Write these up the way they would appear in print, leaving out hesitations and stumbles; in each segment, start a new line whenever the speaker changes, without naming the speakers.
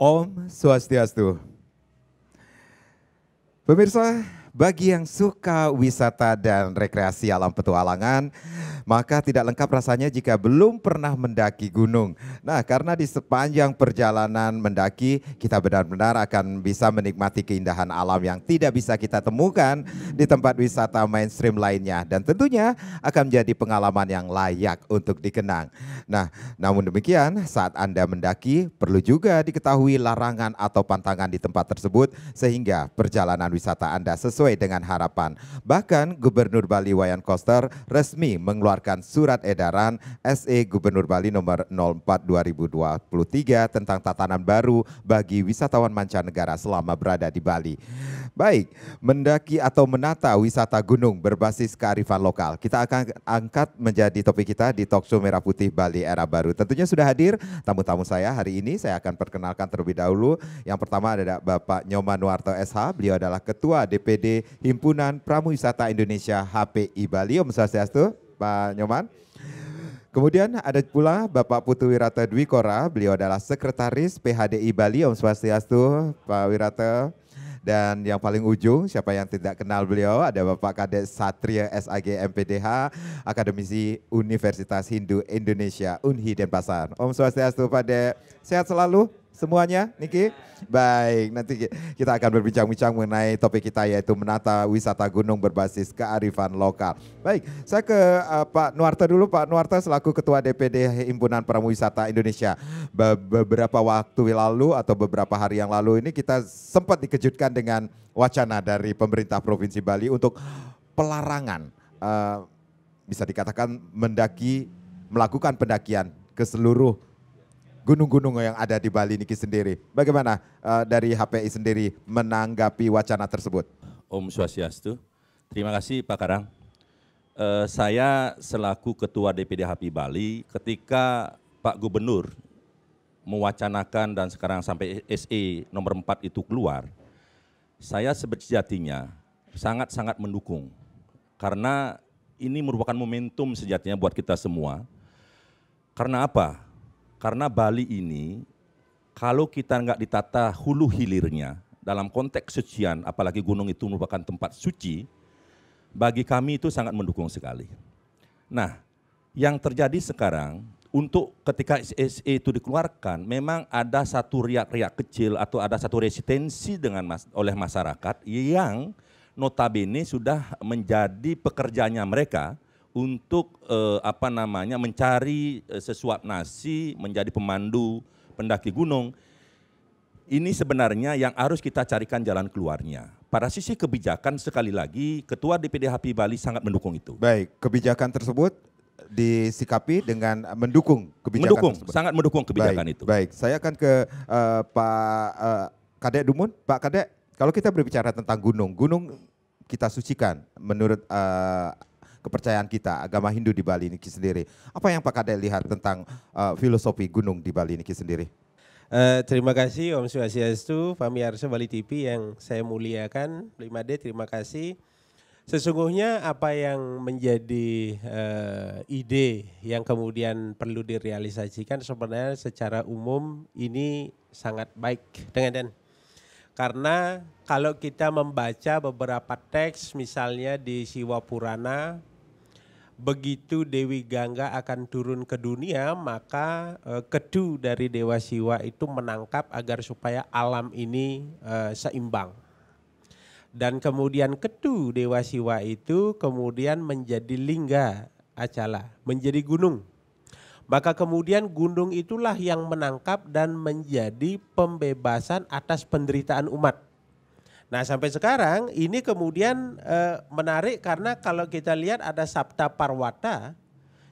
Om Swastiastu. Pemirsa, bagi yang suka wisata dan rekreasi alam petualangan, maka tidak lengkap rasanya jika belum pernah mendaki gunung. Nah, karena di sepanjang perjalanan mendaki, kita benar-benar akan bisa menikmati keindahan alam yang tidak bisa kita temukan di tempat wisata mainstream lainnya. Dan tentunya akan menjadi pengalaman yang layak untuk dikenang. Nah, namun demikian saat Anda mendaki, perlu juga diketahui larangan atau pantangan di tempat tersebut sehingga perjalanan wisata Anda sesuai dengan harapan. Bahkan Gubernur Bali Wayan Koster resmi mengeluarkan surat edaran SE Gubernur Bali nomor 04 2023 tentang tatanan baru bagi wisatawan mancanegara selama berada di Bali. Baik, mendaki atau menata wisata gunung berbasis kearifan lokal. Kita akan angkat menjadi topik kita di Talkshow Merah Putih Bali Era Baru. Tentunya sudah hadir tamu-tamu saya hari ini. Saya akan perkenalkan terlebih dahulu. Yang pertama ada Bapak Nyoman Nuarto SH. Beliau adalah Ketua DPD Himpunan Pramuwisata Indonesia HPI Bali. Om Swastiastu, Pak Nyoman. Kemudian ada pula Bapak Putu Wirata Dwi Kora. Beliau adalah Sekretaris PHDI Bali. Om Swastiastu, Pak Wirata. Dan yang paling ujung, siapa yang tidak kenal beliau, ada Bapak Kadek Satria SAG MPDH, Akademisi Universitas Hindu Indonesia, Unhi Denpasar. Om Swastiastu, Pak Dek. Sehat selalu semuanya, Niki? Baik, nanti kita akan berbincang-bincang mengenai topik kita yaitu menata wisata gunung berbasis kearifan lokal. Baik, saya ke Pak Nuarta dulu. Pak Nuarta selaku Ketua DPD Himpunan Pramuwisata Indonesia. Beberapa waktu lalu atau beberapa hari yang lalu ini kita sempat dikejutkan dengan wacana dari pemerintah Provinsi Bali untuk pelarangan, bisa dikatakan melakukan pendakian ke seluruh gunung-gunung yang ada di Bali niki sendiri. Bagaimana dari HPI sendiri menanggapi wacana tersebut?
Om Swastiastu. Terima kasih Pak Karang. Saya selaku Ketua DPD HPI Bali ketika Pak Gubernur mewacanakan dan sekarang sampai SE nomor 4 itu keluar, saya sejatinya sangat-sangat mendukung. Karena ini merupakan momentum sejatinya buat kita semua. Karena apa? Karena Bali ini, kalau kita nggak ditata hulu hilirnya, dalam konteks sucian, apalagi gunung itu merupakan tempat suci, bagi kami itu sangat mendukung sekali. Nah, yang terjadi sekarang, untuk ketika SE itu dikeluarkan, memang ada satu riak-riak kecil atau ada satu resistensi oleh masyarakat yang notabene sudah menjadi pekerjaannya mereka, untuk mencari sesuap nasi, menjadi pemandu pendaki gunung. Ini sebenarnya yang harus kita carikan jalan keluarnya. Pada sisi kebijakan sekali lagi Ketua DPD HPI Bali sangat mendukung itu.
Baik, kebijakan tersebut disikapi dengan mendukung kebijakan tersebut.
Sangat mendukung kebijakan itu.
Baik, saya akan ke Pak Kadek Dumun. Pak Kadek, kalau kita berbicara tentang gunung kita sucikan menurut kepercayaan kita, agama Hindu di Bali niki sendiri. Apa yang Pak Kadek lihat tentang filosofi gunung di Bali niki sendiri?
Terima kasih Om Swastiastu, Pamiarsa Bali TV yang saya muliakan. 5D, terima kasih. Sesungguhnya apa yang menjadi ide yang kemudian perlu direalisasikan sebenarnya secara umum ini sangat baik dengan karena kalau kita membaca beberapa teks misalnya di Siwa Purana, begitu Dewi Gangga akan turun ke dunia, maka kedu dari Dewa Siwa itu menangkap agar supaya alam ini seimbang. Dan kemudian kedu Dewa Siwa itu kemudian menjadi lingga acala, menjadi gunung. Maka kemudian gunung itulah yang menangkap dan menjadi pembebasan atas penderitaan umat. Nah sampai sekarang ini kemudian menarik karena kalau kita lihat ada Sapta Parwata,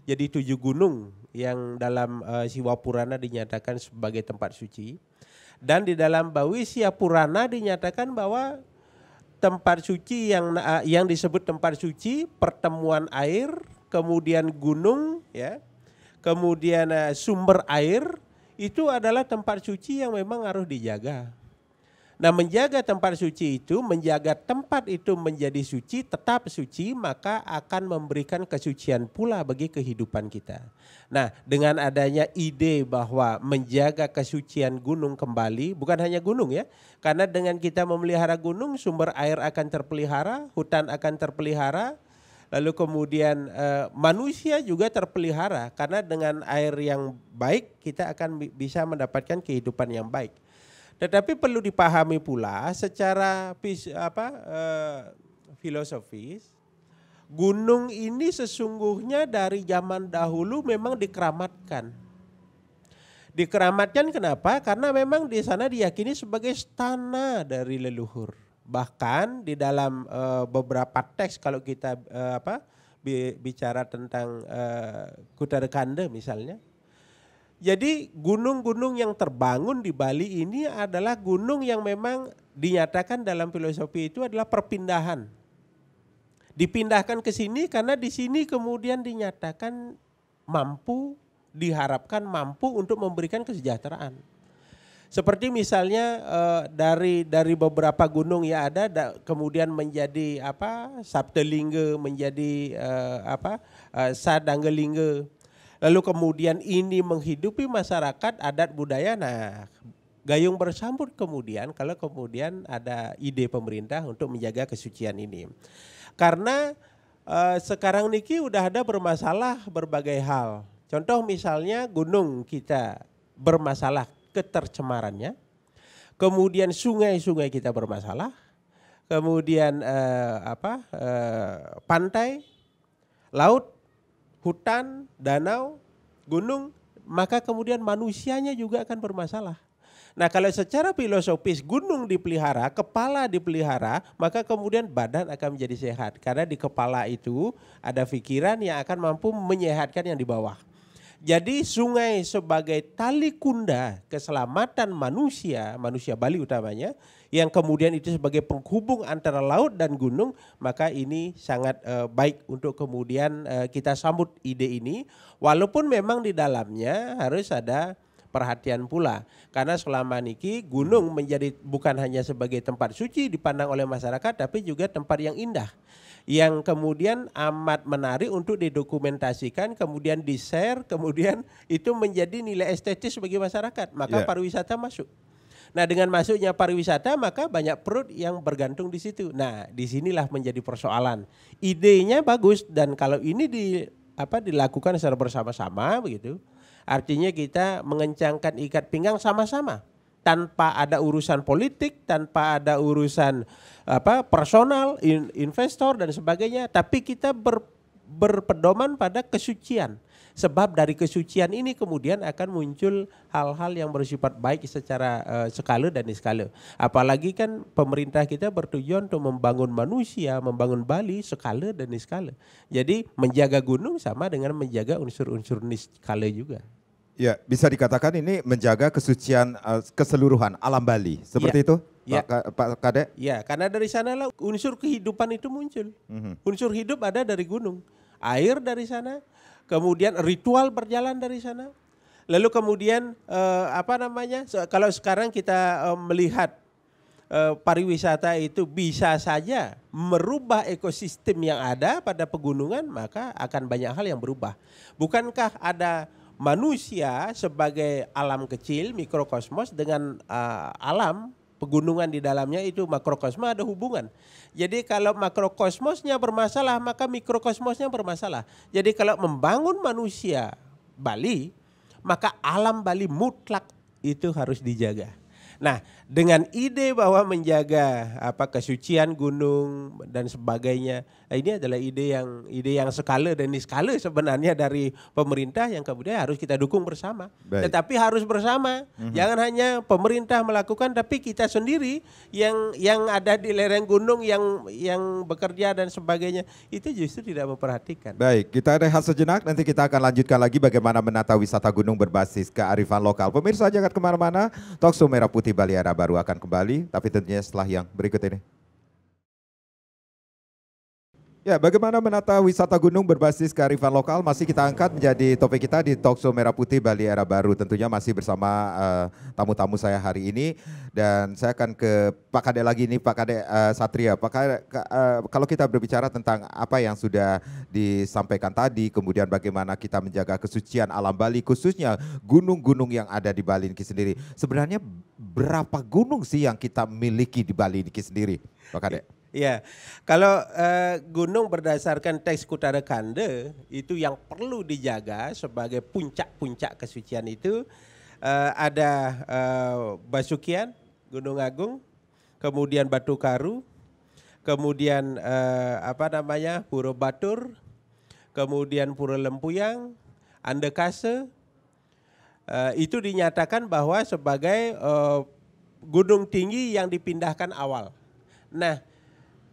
jadi 7 gunung yang dalam Siwa Purana dinyatakan sebagai tempat suci. Dan di dalam Bhawisya Purana dinyatakan bahwa tempat suci yang disebut tempat suci, pertemuan air, kemudian gunung, ya, kemudian sumber air, itu adalah tempat suci yang memang harus dijaga. Nah, menjaga tempat suci itu, menjaga tempat itu menjadi suci, tetap suci, maka akan memberikan kesucian pula bagi kehidupan kita. Nah, dengan adanya ide bahwa menjaga kesucian gunung kembali, bukan hanya gunung ya, karena dengan kita memelihara gunung, sumber air akan terpelihara, hutan akan terpelihara, lalu kemudian manusia juga terpelihara, karena dengan air yang baik kita akan bisa mendapatkan kehidupan yang baik. Tetapi perlu dipahami pula secara filosofis, gunung ini sesungguhnya dari zaman dahulu memang dikeramatkan. Dikeramatkan kenapa? Karena memang di sana diyakini sebagai istana dari leluhur. Bahkan di dalam beberapa teks kalau kita bicara tentang Kutarkanda misalnya. Jadi gunung-gunung yang terbangun di Bali ini adalah gunung yang memang dinyatakan dalam filosofi itu adalah perpindahan. Dipindahkan ke sini karena di sini kemudian dinyatakan mampu, diharapkan mampu untuk memberikan kesejahteraan. Seperti misalnya dari beberapa gunung yang ada kemudian menjadi Saptalingga, menjadi Sadanggalingga. Lalu kemudian ini menghidupi masyarakat adat budaya. Nah, gayung bersambut kemudian kalau kemudian ada ide pemerintah untuk menjaga kesucian ini. Karena sekarang niki udah ada bermasalah berbagai hal. Contoh misalnya gunung kita bermasalah ketercemarannya. Kemudian sungai-sungai kita bermasalah. Kemudian pantai, laut, hutan, danau, gunung, maka kemudian manusianya juga akan bermasalah. Nah, kalau secara filosofis gunung dipelihara, kepala dipelihara, maka kemudian badan akan menjadi sehat. Karena di kepala itu ada pikiran yang akan mampu menyehatkan yang di bawah. Jadi sungai sebagai tali kunda keselamatan manusia, manusia Bali utamanya, yang kemudian itu sebagai penghubung antara laut dan gunung, maka ini sangat baik untuk kemudian kita sambut ide ini. Walaupun memang di dalamnya harus ada perhatian pula. Karena selama niki gunung menjadi bukan hanya sebagai tempat suci dipandang oleh masyarakat, tapi juga tempat yang indah. Yang kemudian amat menarik untuk didokumentasikan, kemudian di-share, kemudian itu menjadi nilai estetis bagi masyarakat. Maka pariwisata masuk. Nah, dengan masuknya pariwisata maka banyak perut yang bergantung di situ. Nah, disinilah menjadi persoalan. Idenya bagus dan kalau ini dilakukan secara bersama-sama begitu, artinya kita mengencangkan ikat pinggang sama-sama. Tanpa ada urusan politik, tanpa ada urusan personal, investor dan sebagainya, tapi kita berpedoman pada kesucian. Sebab dari kesucian ini kemudian akan muncul hal-hal yang bersifat baik secara skala dan niskala. Apalagi kan pemerintah kita bertujuan untuk membangun manusia, membangun Bali skala dan niskala. Jadi menjaga gunung sama dengan menjaga unsur-unsur niskala juga.
Ya, bisa dikatakan ini menjaga kesucian keseluruhan alam Bali, seperti itu, Pak Kadek?
Ya, karena dari sanalah unsur kehidupan itu muncul. Unsur hidup ada dari gunung, air dari sana, kemudian ritual berjalan dari sana. Lalu kemudian kalau sekarang kita melihat pariwisata itu bisa saja merubah ekosistem yang ada pada pegunungan, maka akan banyak hal yang berubah. Bukankah ada manusia sebagai alam kecil, mikrokosmos dengan alam pegunungan di dalamnya itu makrokosmos ada hubungan. Jadi kalau makrokosmosnya bermasalah maka mikrokosmosnya bermasalah. Jadi kalau membangun manusia Bali maka alam Bali mutlak itu harus dijaga. Nah, dengan ide bahwa menjaga kesucian gunung dan sebagainya, ini adalah ide yang skala dan niskala sebenarnya dari pemerintah yang kemudian harus kita dukung bersama. Baik. Tetapi harus bersama, jangan hanya pemerintah melakukan, tapi kita sendiri yang ada di lereng gunung yang bekerja dan sebagainya itu justru tidak memperhatikan.
Baik, kita rehat sejenak, nanti kita akan lanjutkan lagi bagaimana menata wisata gunung berbasis kearifan lokal. Pemirsa jangan kemana-mana, Talkshow Merah Putih Bali Era baru akan kembali, tapi tentunya setelah yang berikut ini. Ya, bagaimana menata wisata gunung berbasis kearifan lokal masih kita angkat menjadi topik kita di Talkshow Merah Putih Bali Era Baru. Tentunya masih bersama tamu-tamu saya hari ini dan saya akan ke Pak Kade lagi nih, Pak Kade Satria. Pak Kade, kalau kita berbicara tentang apa yang sudah disampaikan tadi, kemudian bagaimana kita menjaga kesucian alam Bali, khususnya gunung-gunung yang ada di Bali ini sendiri. Sebenarnya berapa gunung sih yang kita miliki di Bali ini sendiri, Pak Kade?
Ya, kalau gunung berdasarkan teks Kuttara Kanda itu yang perlu dijaga sebagai puncak-puncak kesucian itu ada Basukian, Gunung Agung, kemudian Batu Karu, kemudian Pura Batur, kemudian Pura Lempuyang, Andekase. Itu dinyatakan bahwa sebagai gunung tinggi yang dipindahkan awal. Nah,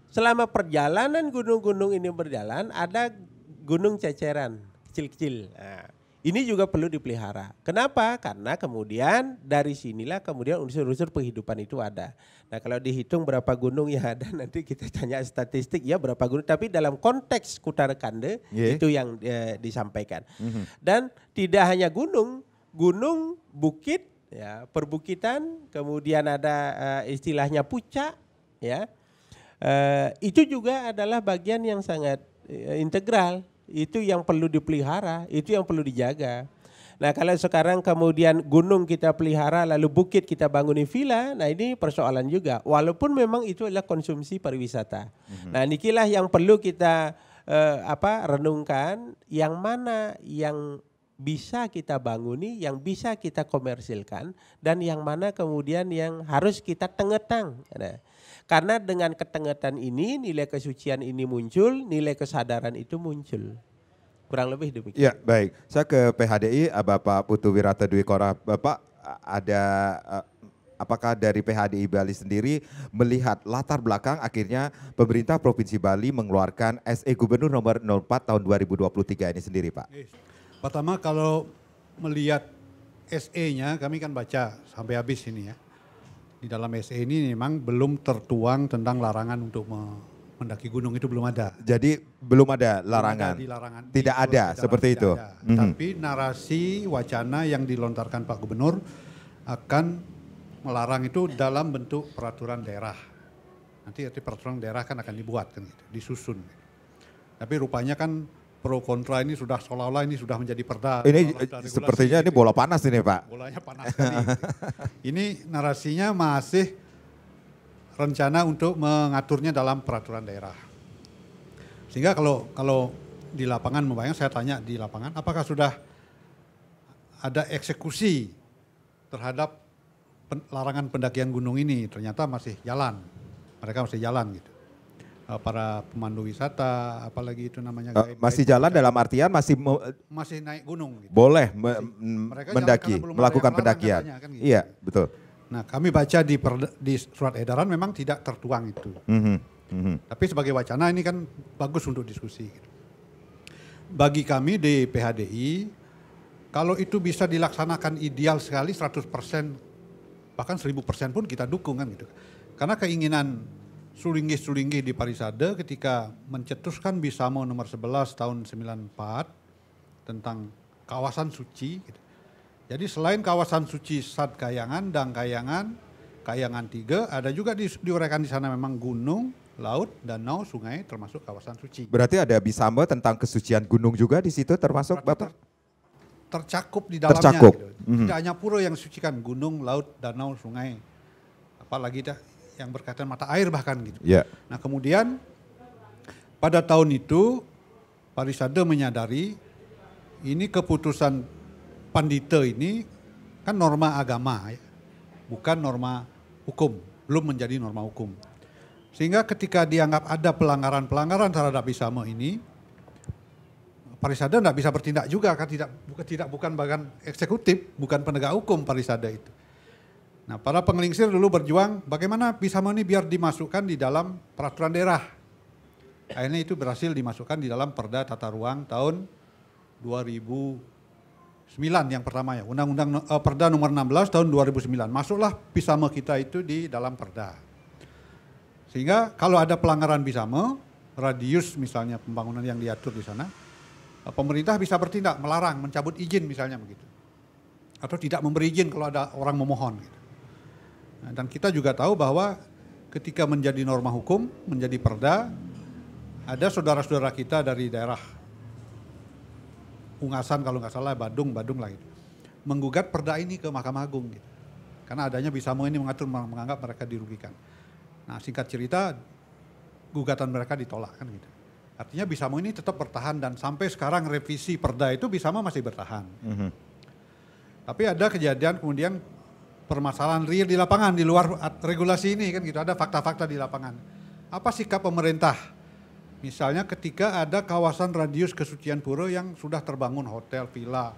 selama perjalanan gunung-gunung ini berjalan, ada gunung ceceran, kecil-kecil. Nah, ini juga perlu dipelihara. Kenapa? Karena kemudian dari sinilah kemudian unsur-unsur kehidupan itu ada. Nah, kalau dihitung berapa gunung yang ada, nanti kita tanya statistik, ya berapa gunung. Tapi dalam konteks Kuttara Kanda, itu yang disampaikan. Dan tidak hanya gunung, bukit, ya, perbukitan, kemudian ada istilahnya puncak, ya. Itu juga adalah bagian yang sangat integral, itu yang perlu dipelihara, itu yang perlu dijaga. Nah, kalau sekarang kemudian gunung kita pelihara lalu bukit kita bangunin villa, nah ini persoalan juga. Walaupun memang itu adalah konsumsi pariwisata. Nah, inilah yang perlu kita renungkan, yang mana yang bisa kita banguni, yang bisa kita komersilkan, dan yang mana kemudian yang harus kita tengetang. Nah, karena dengan ketengetan ini nilai kesucian ini muncul, nilai kesadaran itu muncul. Kurang lebih demikian.
Ya, baik. Saya ke PHDI, Bapak Putu Wirata Dwi Kora. Bapak, ada apakah dari PHDI Bali sendiri melihat latar belakang akhirnya pemerintah Provinsi Bali mengeluarkan SE Gubernur nomor 04 tahun 2023 ini sendiri, Pak?
Pertama, kalau melihat SE-nya kami kan baca sampai habis ini ya. Di dalam SE ini memang belum tertuang tentang larangan untuk mendaki gunung, itu belum ada.
Jadi belum ada larangan? Tidak ada seperti itu?
Ada. Tapi narasi wacana yang dilontarkan Pak Gubernur akan melarang itu dalam bentuk peraturan daerah. Nanti peraturan daerah kan akan dibuat, kan gitu, disusun. Tapi rupanya kan pro kontra ini sudah seolah-olah ini sudah menjadi perda.
Ini sepertinya ini bola panas ini, Pak.
Bolanya panas sekali. Ini narasinya masih rencana untuk mengaturnya dalam peraturan daerah. Sehingga kalau di lapangan, membayang saya tanya di lapangan, apakah sudah ada eksekusi terhadap larangan pendakian gunung ini? Ternyata masih jalan. Mereka masih jalan gitu. Para pemandu wisata, apalagi itu namanya
masih jalan dalam artian
masih naik gunung gitu.
Boleh
mendaki,
melakukan pendakian.
Katanya, kan gitu.
Iya, betul.
Nah, kami baca di surat edaran memang tidak tertuang itu. Tapi sebagai wacana ini kan bagus untuk diskusi gitu. Bagi kami di PHDI, kalau itu bisa dilaksanakan ideal sekali 100%, bahkan 1000% pun kita dukung kan gitu. Karena keinginan Sulinggi di Parisade ketika mencetuskan Bisamo nomor 11 tahun 94 tentang kawasan suci. Gitu. Jadi selain kawasan suci Sad Kayangan, Dang Kayangan, Kayangan 3, ada juga diuraikan di sana memang gunung, laut, danau, sungai termasuk kawasan suci.
Berarti ada Bisamo tentang kesucian gunung juga di situ termasuk, Bapak?
Tercakup di dalamnya.
Tercakup.
Gitu. Tidak hanya pura yang disucikan, gunung, laut, danau, sungai. Apalagi yang berkaitan mata air bahkan gitu.
Yeah.
Nah, kemudian pada tahun itu Parisade menyadari ini keputusan Pandita ini kan norma agama ya, bukan norma hukum, belum menjadi norma hukum. Sehingga ketika dianggap ada pelanggaran terhadap Bisamo ini, Parisade tidak bisa bertindak juga kan, bukan bagian eksekutif, bukan penegak hukum Parisade itu. Nah, para pengelingsir dulu berjuang bagaimana Bisamo ini biar dimasukkan di dalam peraturan daerah. Akhirnya itu berhasil dimasukkan di dalam Perda Tata Ruang tahun 2009 yang pertama ya. Undang-undang Perda nomor 16 tahun 2009. Masuklah Bisamo kita itu di dalam Perda. Sehingga kalau ada pelanggaran Bisamo, radius misalnya pembangunan yang diatur di sana, pemerintah bisa bertindak, melarang, mencabut izin misalnya begitu. Atau tidak memberi izin kalau ada orang memohon. Gitu. Nah, dan kita juga tahu bahwa ketika menjadi norma hukum, menjadi perda, ada saudara-saudara kita dari daerah Ungasan kalau nggak salah, Badung lah gitu, menggugat perda ini ke Mahkamah Agung gitu. Karena adanya Bisamo ini menganggap mereka dirugikan. Nah singkat cerita, gugatan mereka ditolak kan gitu. Artinya Bisamo ini tetap bertahan dan sampai sekarang revisi perda itu Bisamo masih bertahan. Tapi ada kejadian kemudian permasalahan real di lapangan di luar regulasi ini kan gitu. Ada fakta-fakta di lapangan. Apa sikap pemerintah? Misalnya ketika ada kawasan radius kesucian pura yang sudah terbangun hotel, villa,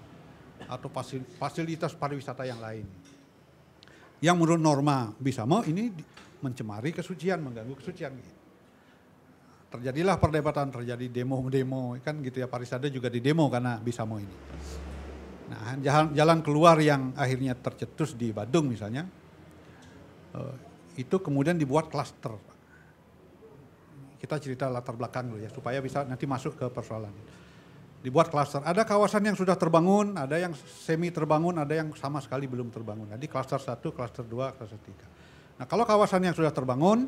atau fasilitas pariwisata yang lain. Yang menurut norma Bisamo ini mencemari kesucian, mengganggu kesucian. Terjadilah perdebatan, terjadi demo kan gitu ya, Parisade juga di demo karena Bisamo ini. Nah jalan keluar yang akhirnya tercetus di Badung misalnya, itu kemudian dibuat klaster. Kita cerita latar belakang dulu ya, supaya bisa nanti masuk ke persoalan. Dibuat klaster, ada kawasan yang sudah terbangun, ada yang semi terbangun, ada yang sama sekali belum terbangun. Jadi klaster 1, klaster 2, klaster 3. Nah kalau kawasan yang sudah terbangun,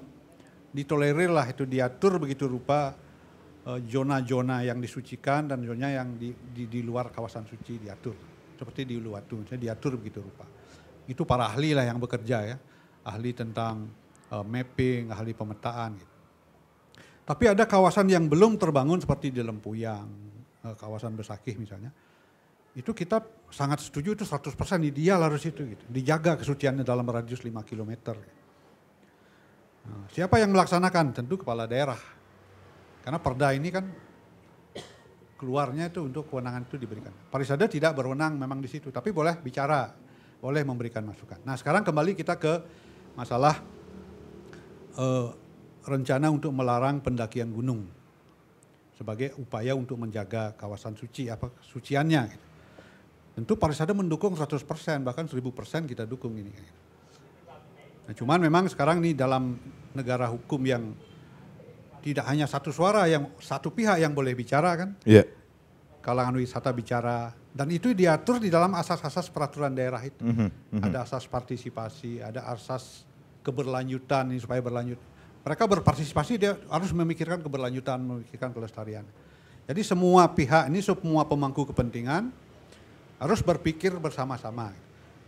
ditolerir lah itu, diatur begitu rupa zona-zona yang disucikan dan zona yang di luar kawasan suci diatur. Seperti di Uluwatu, misalnya diatur begitu rupa. Itu para ahli lah yang bekerja ya, ahli tentang mapping, ahli pemetaan gitu. Tapi ada kawasan yang belum terbangun seperti di Lempuyang, kawasan Besakih misalnya. Itu kita sangat setuju, itu 100% ideal harus itu gitu. Dijaga kesuciannya dalam radius 5 km. Nah, siapa yang melaksanakan? Tentu kepala daerah. Karena perda ini kan keluarnya itu untuk kewenangan itu diberikan. Parisade tidak berwenang memang di situ, tapi boleh bicara, boleh memberikan masukan. Nah sekarang kembali kita ke masalah rencana untuk melarang pendakian gunung sebagai upaya untuk menjaga kawasan suci, suciannya. Gitu. Tentu Parisade mendukung 100%, bahkan 1000% kita dukung ini. Nah, cuman memang sekarang nih dalam negara hukum yang tidak hanya satu suara, yang satu pihak yang boleh bicara kan, kalangan wisata bicara, dan itu diatur di dalam asas-asas peraturan daerah itu. Ada asas partisipasi, ada asas keberlanjutan ini supaya berlanjut. Mereka berpartisipasi, dia harus memikirkan keberlanjutan, memikirkan kelestarian. Jadi semua pihak ini, semua pemangku kepentingan harus berpikir bersama-sama.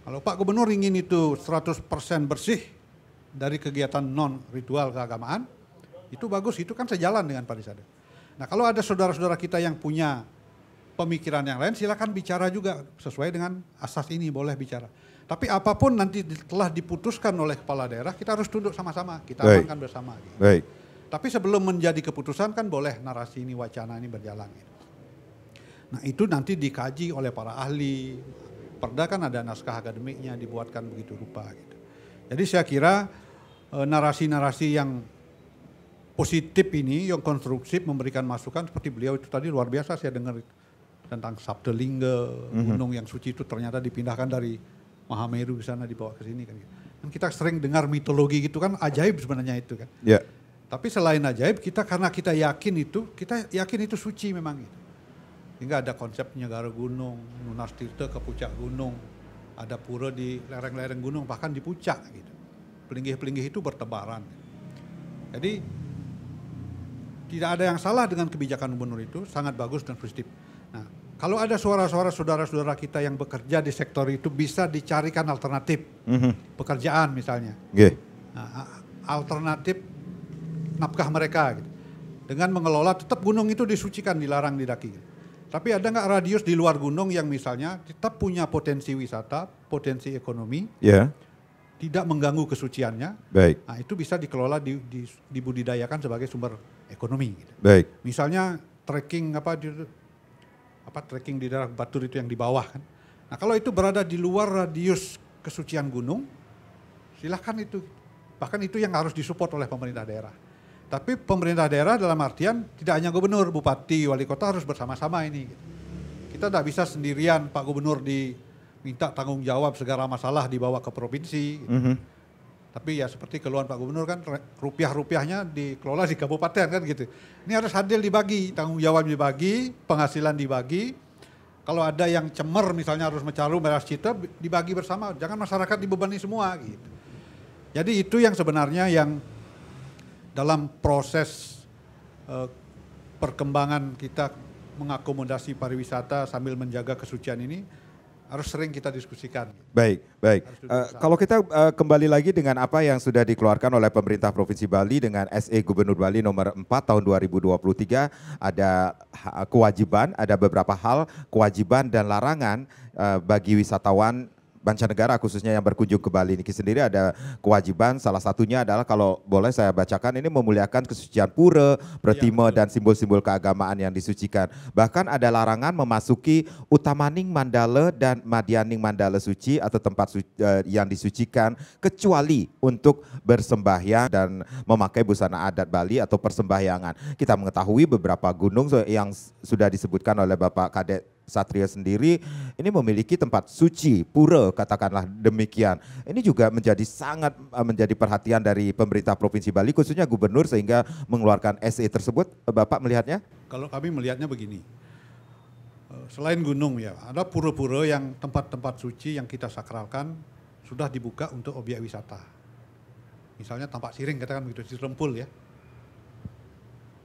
Kalau Pak Gubernur ingin itu 100% bersih dari kegiatan non ritual keagamaan, itu bagus, itu kan sejalan dengan Parisade. Nah kalau ada saudara-saudara kita yang punya pemikiran yang lain, silakan bicara juga sesuai dengan asas ini, boleh bicara. Tapi apapun nanti telah diputuskan oleh kepala daerah, kita harus duduk sama-sama, kita amankan bersama. Gitu.
Baik.
Tapi sebelum menjadi keputusan kan boleh narasi ini, wacana ini berjalan. Gitu. Nah itu nanti dikaji oleh para ahli. Perda kan ada naskah akademiknya, dibuatkan begitu rupa. Gitu. Jadi saya kira narasi-narasi yang positif ini, yang konstruktif, memberikan masukan seperti beliau itu tadi luar biasa saya dengar tentang Sabdelingga, gunung yang suci itu ternyata dipindahkan dari Mahameru di sana dibawa ke sini kan. Dan kita sering dengar mitologi gitu kan, ajaib sebenarnya itu kan. Yeah. Tapi selain ajaib, karena kita yakin itu suci memang gitu. Hingga ada konsep Nyegara Gunung, Nunas Tirta ke puncak gunung, ada pura di lereng-lereng gunung, bahkan di puncak gitu. Pelinggih-pelinggih itu bertebaran. Jadi tidak ada yang salah dengan kebijakan gubernur itu, sangat bagus dan positif. Nah, kalau ada suara-suara saudara-saudara kita yang bekerja di sektor itu bisa dicarikan alternatif pekerjaan misalnya, nah, alternatif nafkah mereka gitu. Dengan mengelola tetap gunung itu disucikan, dilarang didaki. Gitu. Tapi ada nggak radius di luar gunung yang misalnya tetap punya potensi wisata, potensi ekonomi, tidak mengganggu kesuciannya.
Baik.
Nah itu bisa dikelola, dibudidayakan sebagai sumber ekonomi. Gitu.
Baik.
Misalnya trekking trekking di daerah Batur itu yang di bawah kan. Nah kalau itu berada di luar radius kesucian gunung, silahkan itu. Bahkan itu yang harus disupport oleh pemerintah daerah. Tapi pemerintah daerah dalam artian tidak hanya gubernur, bupati, wali kota harus bersama-sama ini. Kita tidak bisa sendirian, Pak Gubernur diminta tanggung jawab segala masalah dibawa ke provinsi. Tapi ya seperti keluhan Pak Gubernur kan rupiah-rupiahnya dikelola di kabupaten kan gitu. Ini harus adil dibagi, tanggung jawab dibagi, penghasilan dibagi. Kalau ada yang cemer misalnya harus Mecaru, Meras Cita dibagi bersama, jangan masyarakat dibebani semua gitu. Jadi itu yang sebenarnya yang dalam proses perkembangan kita mengakomodasi pariwisata sambil menjaga kesucian ini harus sering kita diskusikan.
Baik, baik. Kalau kita kembali lagi dengan apa yang sudah dikeluarkan oleh pemerintah Provinsi Bali dengan SE Gubernur Bali nomor 4 tahun 2023, ada kewajiban, ada beberapa hal kewajiban dan larangan bagi wisatawan mancanegara khususnya yang berkunjung ke Bali ini sendiri. Ada kewajiban, salah satunya adalah kalau boleh saya bacakan ini memuliakan kesucian pura, pratima dan simbol-simbol keagamaan yang disucikan. Bahkan ada larangan memasuki Utamaning Mandala dan Madyaning Mandala suci atau tempat yang disucikan kecuali untuk bersembahyang dan memakai busana adat Bali atau persembahyangan. Kita mengetahui beberapa gunung yang sudah disebutkan oleh Bapak Kadek Satria sendiri ini memiliki tempat suci, pura katakanlah demikian. Ini juga sangat menjadi perhatian dari pemerintah Provinsi Bali khususnya Gubernur sehingga mengeluarkan SE tersebut. Bapak melihatnya?
Kalau kami melihatnya begini, selain gunung ya ada pura-pura yang tempat-tempat suci yang kita sakralkan sudah dibuka untuk objek wisata. Misalnya Tampak Siring katakan begitu, di Rempul ya.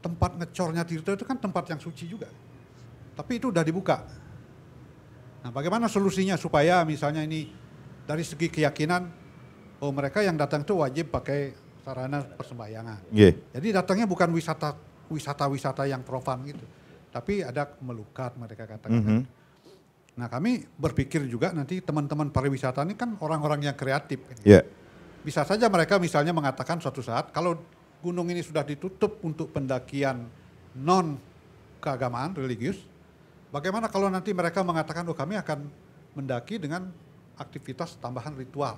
Tempat ngecornya Tirta itu kan tempat yang suci juga. Tapi itu udah dibuka. Nah, bagaimana solusinya supaya misalnya ini dari segi keyakinan, mereka yang datang itu wajib pakai sarana persembahyangan. Jadi datangnya bukan wisata yang profan gitu, tapi ada melukat mereka katakan. Nah, kami berpikir juga nanti teman-teman pariwisata ini kan orang-orang yang kreatif. Bisa saja mereka misalnya mengatakan suatu saat kalau gunung ini sudah ditutup untuk pendakian non keagamaan religius, bagaimana kalau nanti mereka mengatakan, kami akan mendaki dengan aktivitas tambahan ritual,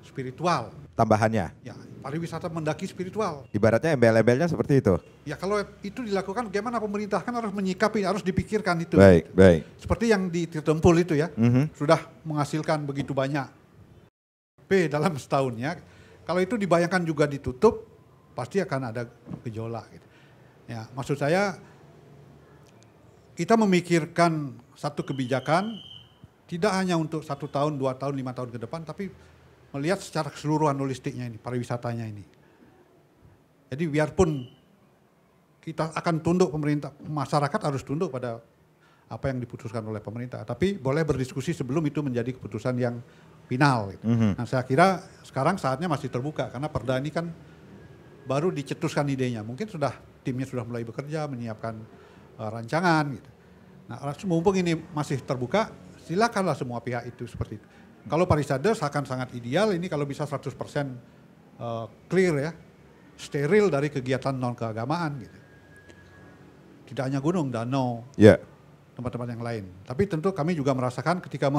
spiritual.
Tambahannya?
Ya, pariwisata mendaki spiritual.
Ibaratnya embel-embelnya seperti itu?
Ya kalau itu dilakukan, bagaimana pemerintah kan harus menyikapi, harus dipikirkan itu.
Baik, baik.
Seperti yang di Tirtempul itu ya, sudah menghasilkan begitu banyak dalam setahunnya. Kalau itu dibayangkan juga ditutup, pasti akan ada gejolak. Gitu. Ya, maksud saya, kita memikirkan satu kebijakan tidak hanya untuk 1 tahun, 2 tahun, 5 tahun ke depan, tapi melihat secara keseluruhan holistiknya ini, pariwisatanya ini. Jadi biarpun kita akan tunduk pemerintah, masyarakat harus tunduk pada apa yang diputuskan oleh pemerintah, tapi boleh berdiskusi sebelum itu menjadi keputusan yang final. Gitu. Nah, saya kira sekarang saatnya masih terbuka karena Perda ini kan baru dicetuskan idenya. Mungkin timnya sudah mulai bekerja, menyiapkan rancangan gitu. Nah, mumpung ini masih terbuka, silakanlah semua pihak itu seperti itu. Kalau pariwisata akan sangat ideal ini kalau bisa 100% clear ya, steril dari kegiatan non keagamaan gitu. Tidak hanya gunung, danau, tempat-tempat yang lain. Tapi tentu kami juga merasakan ketika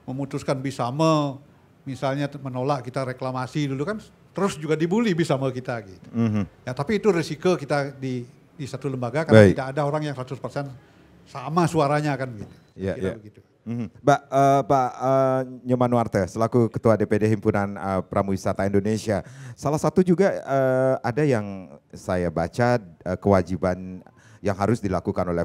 memutuskan Bisama, misalnya menolak kita reklamasi dulu kan, terus juga dibully Bisama kita gitu. Ya tapi itu risiko kita di satu lembaga karena tidak ada orang yang 100% sama suaranya kan gitu. Begitu.
Pak Nyoman Nuarte selaku Ketua DPD Himpunan Pramuwisata Indonesia, salah satu juga ada yang saya baca kewajiban yang harus dilakukan oleh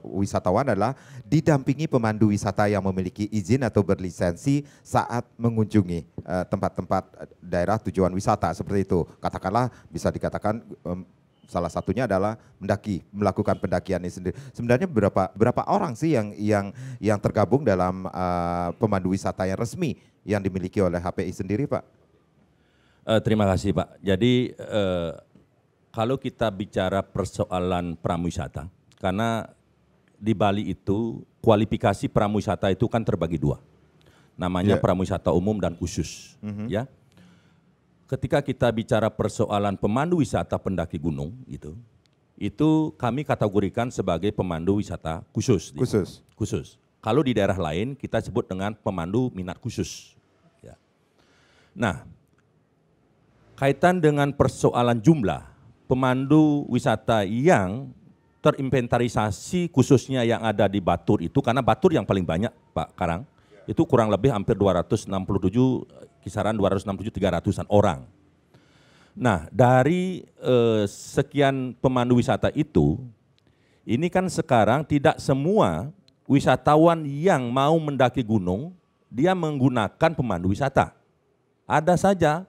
wisatawan adalah didampingi pemandu wisata yang memiliki izin atau berlisensi saat mengunjungi tempat-tempat daerah tujuan wisata seperti itu. Katakanlah bisa dikatakan salah satunya adalah melakukan pendakian ini sendiri. Sebenarnya berapa orang sih yang tergabung dalam pemandu wisata yang resmi yang dimiliki oleh HPI sendiri, Pak?
Terima kasih, Pak. Jadi kalau kita bicara persoalan pramuwisata, karena di Bali itu kualifikasi pramuwisata itu kan terbagi 2. Namanya pramuwisata umum dan khusus, ya. Ketika kita bicara persoalan pemandu wisata pendaki gunung itu kami kategorikan sebagai pemandu wisata khusus. Khusus. Kalau di daerah lain kita sebut dengan pemandu minat khusus. Ya. Nah, kaitan dengan persoalan jumlah pemandu wisata yang terinventarisasi khususnya yang ada di Batur itu, karena Batur yang paling banyak Pak Karang, itu kurang lebih hampir 267 kisaran 267-300-an orang. Nah, dari sekian pemandu wisata itu, ini kan sekarang tidak semua wisatawan yang mau mendaki gunung, dia menggunakan pemandu wisata. Ada saja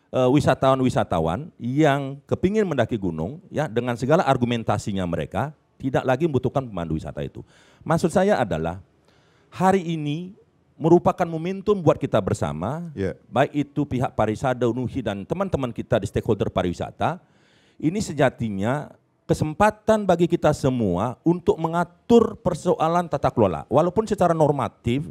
wisatawan-wisatawan yang kepingin mendaki gunung, ya dengan segala argumentasinya mereka, tidak lagi membutuhkan pemandu wisata itu. Maksud saya adalah, hari ini merupakan momentum buat kita bersama, baik itu pihak pariwisata, UNUHI dan teman-teman kita di stakeholder pariwisata, ini sejatinya kesempatan bagi kita semua untuk mengatur persoalan tata kelola. Walaupun secara normatif,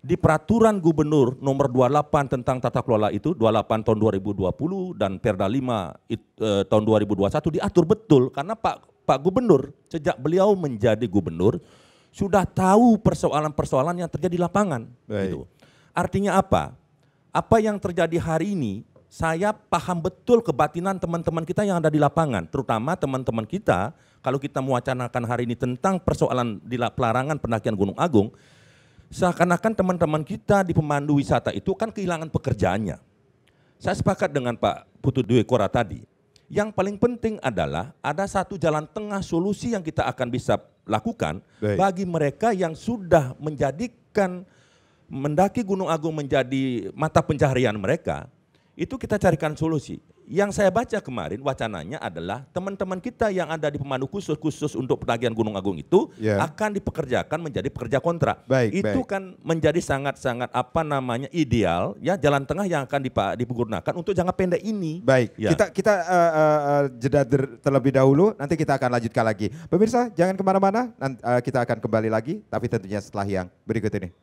di peraturan gubernur nomor 28 tentang tata kelola itu, 28 tahun 2020 dan Perda 5 tahun 2021 diatur betul, karena Pak Gubernur sejak beliau menjadi gubernur, sudah tahu persoalan-persoalan yang terjadi di lapangan. Gitu. Artinya apa? Apa yang terjadi hari ini, saya paham betul kebatinan teman-teman kita yang ada di lapangan. Terutama teman-teman kita, kalau kita mewacanakan hari ini tentang persoalan di pelarangan pendakian Gunung Agung, seakan-akan teman-teman kita di pemandu wisata itu kan kehilangan pekerjaannya. Saya sepakat dengan Pak Putu Dwi Kora tadi. Yang paling penting adalah ada satu jalan tengah solusi yang kita akan bisa lakukan bagi mereka yang sudah menjadikan mendaki Gunung Agung menjadi mata pencaharian mereka, itu kita carikan solusi. Yang saya baca kemarin wacananya adalah teman-teman kita yang ada di pemandu khusus untuk pendakian Gunung Agung itu akan dipekerjakan menjadi pekerja kontrak. Itu kan menjadi sangat-sangat ideal, ya, jalan tengah yang akan digunakan untuk jangka pendek ini.
Kita jeda terlebih dahulu, nanti kita akan lanjutkan lagi. Pemirsa jangan kemana-mana, kita akan kembali lagi, tapi tentunya setelah yang berikut ini.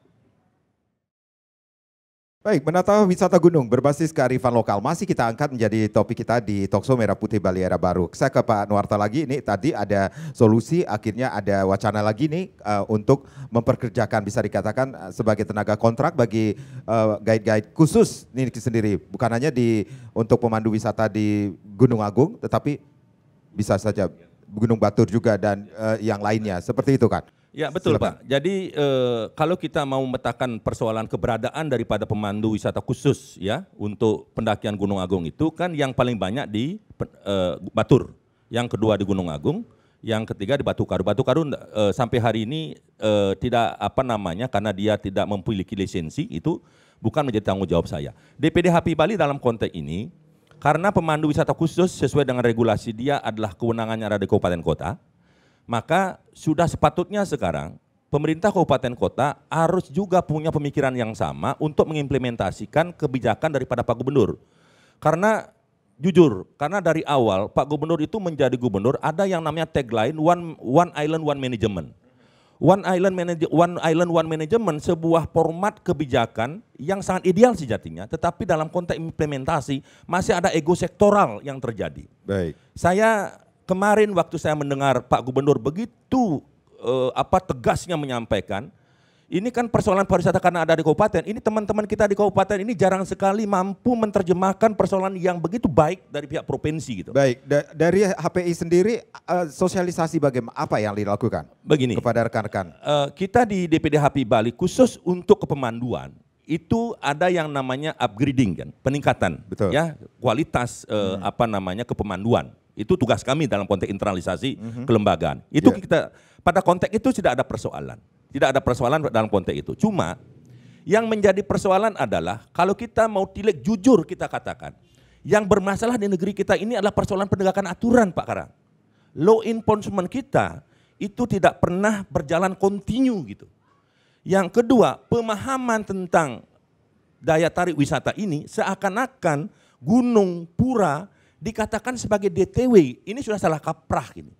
Baik, menata wisata gunung berbasis kearifan lokal masih kita angkat menjadi topik kita di Talkshow Merah Putih Bali Era Baru. Saya ke Pak Nuarta lagi, ini tadi ada solusi, akhirnya ada wacana lagi nih untuk memperkerjakan, bisa dikatakan sebagai tenaga kontrak bagi guide-guide khusus ini sendiri. Bukan hanya untuk pemandu wisata di Gunung Agung, tetapi bisa saja Gunung Batur juga dan yang lainnya, seperti itu kan?
Ya betul Pak, jadi kalau kita mau memetakan persoalan keberadaan daripada pemandu wisata khusus ya untuk pendakian Gunung Agung itu kan yang paling banyak di Batur, yang kedua di Gunung Agung, yang ketiga di Batu Karu. Batu Karu sampai hari ini tidak karena dia tidak memiliki lisensi, itu bukan menjadi tanggung jawab saya. DPD HPI Bali dalam konteks ini, karena pemandu wisata khusus sesuai dengan regulasi dia adalah kewenangannya ada di kabupaten kota, maka sudah sepatutnya sekarang pemerintah kabupaten kota harus juga punya pemikiran yang sama untuk mengimplementasikan kebijakan daripada Pak Gubernur. Karena jujur, karena dari awal Pak Gubernur itu menjadi gubernur ada yang namanya tagline One Island One Management. One Island One Management sebuah format kebijakan yang sangat ideal sejatinya, tetapi dalam konteks implementasi masih ada ego sektoral yang terjadi. Saya kemarin waktu saya mendengar Pak Gubernur begitu tegasnya menyampaikan, ini kan persoalan pariwisata karena ada di kabupaten, ini teman-teman kita di kabupaten ini jarang sekali mampu menerjemahkan persoalan yang begitu baik dari pihak provinsi gitu.
Baik, dari HPI sendiri sosialisasi bagaimana, apa yang dilakukan?
Begini,
kepada rekan-rekan.
Kita di DPD HPI Bali khusus untuk kepemanduan, itu ada yang namanya upgrading kan, peningkatan.
Betul.
Ya, kualitas kepemanduan. Itu tugas kami dalam konteks internalisasi kelembagaan. Itu kita pada konteks itu tidak ada persoalan. Tidak ada persoalan dalam konteks itu. Cuma yang menjadi persoalan adalah kalau kita mau tilik jujur kita katakan, yang bermasalah di negeri kita ini adalah persoalan penegakan aturan Pak Karang. Law enforcement kita itu tidak pernah berjalan kontinu gitu. Yang kedua, pemahaman tentang daya tarik wisata ini seakan-akan gunung, pura dikatakan sebagai DTW, ini sudah salah kaprah ini.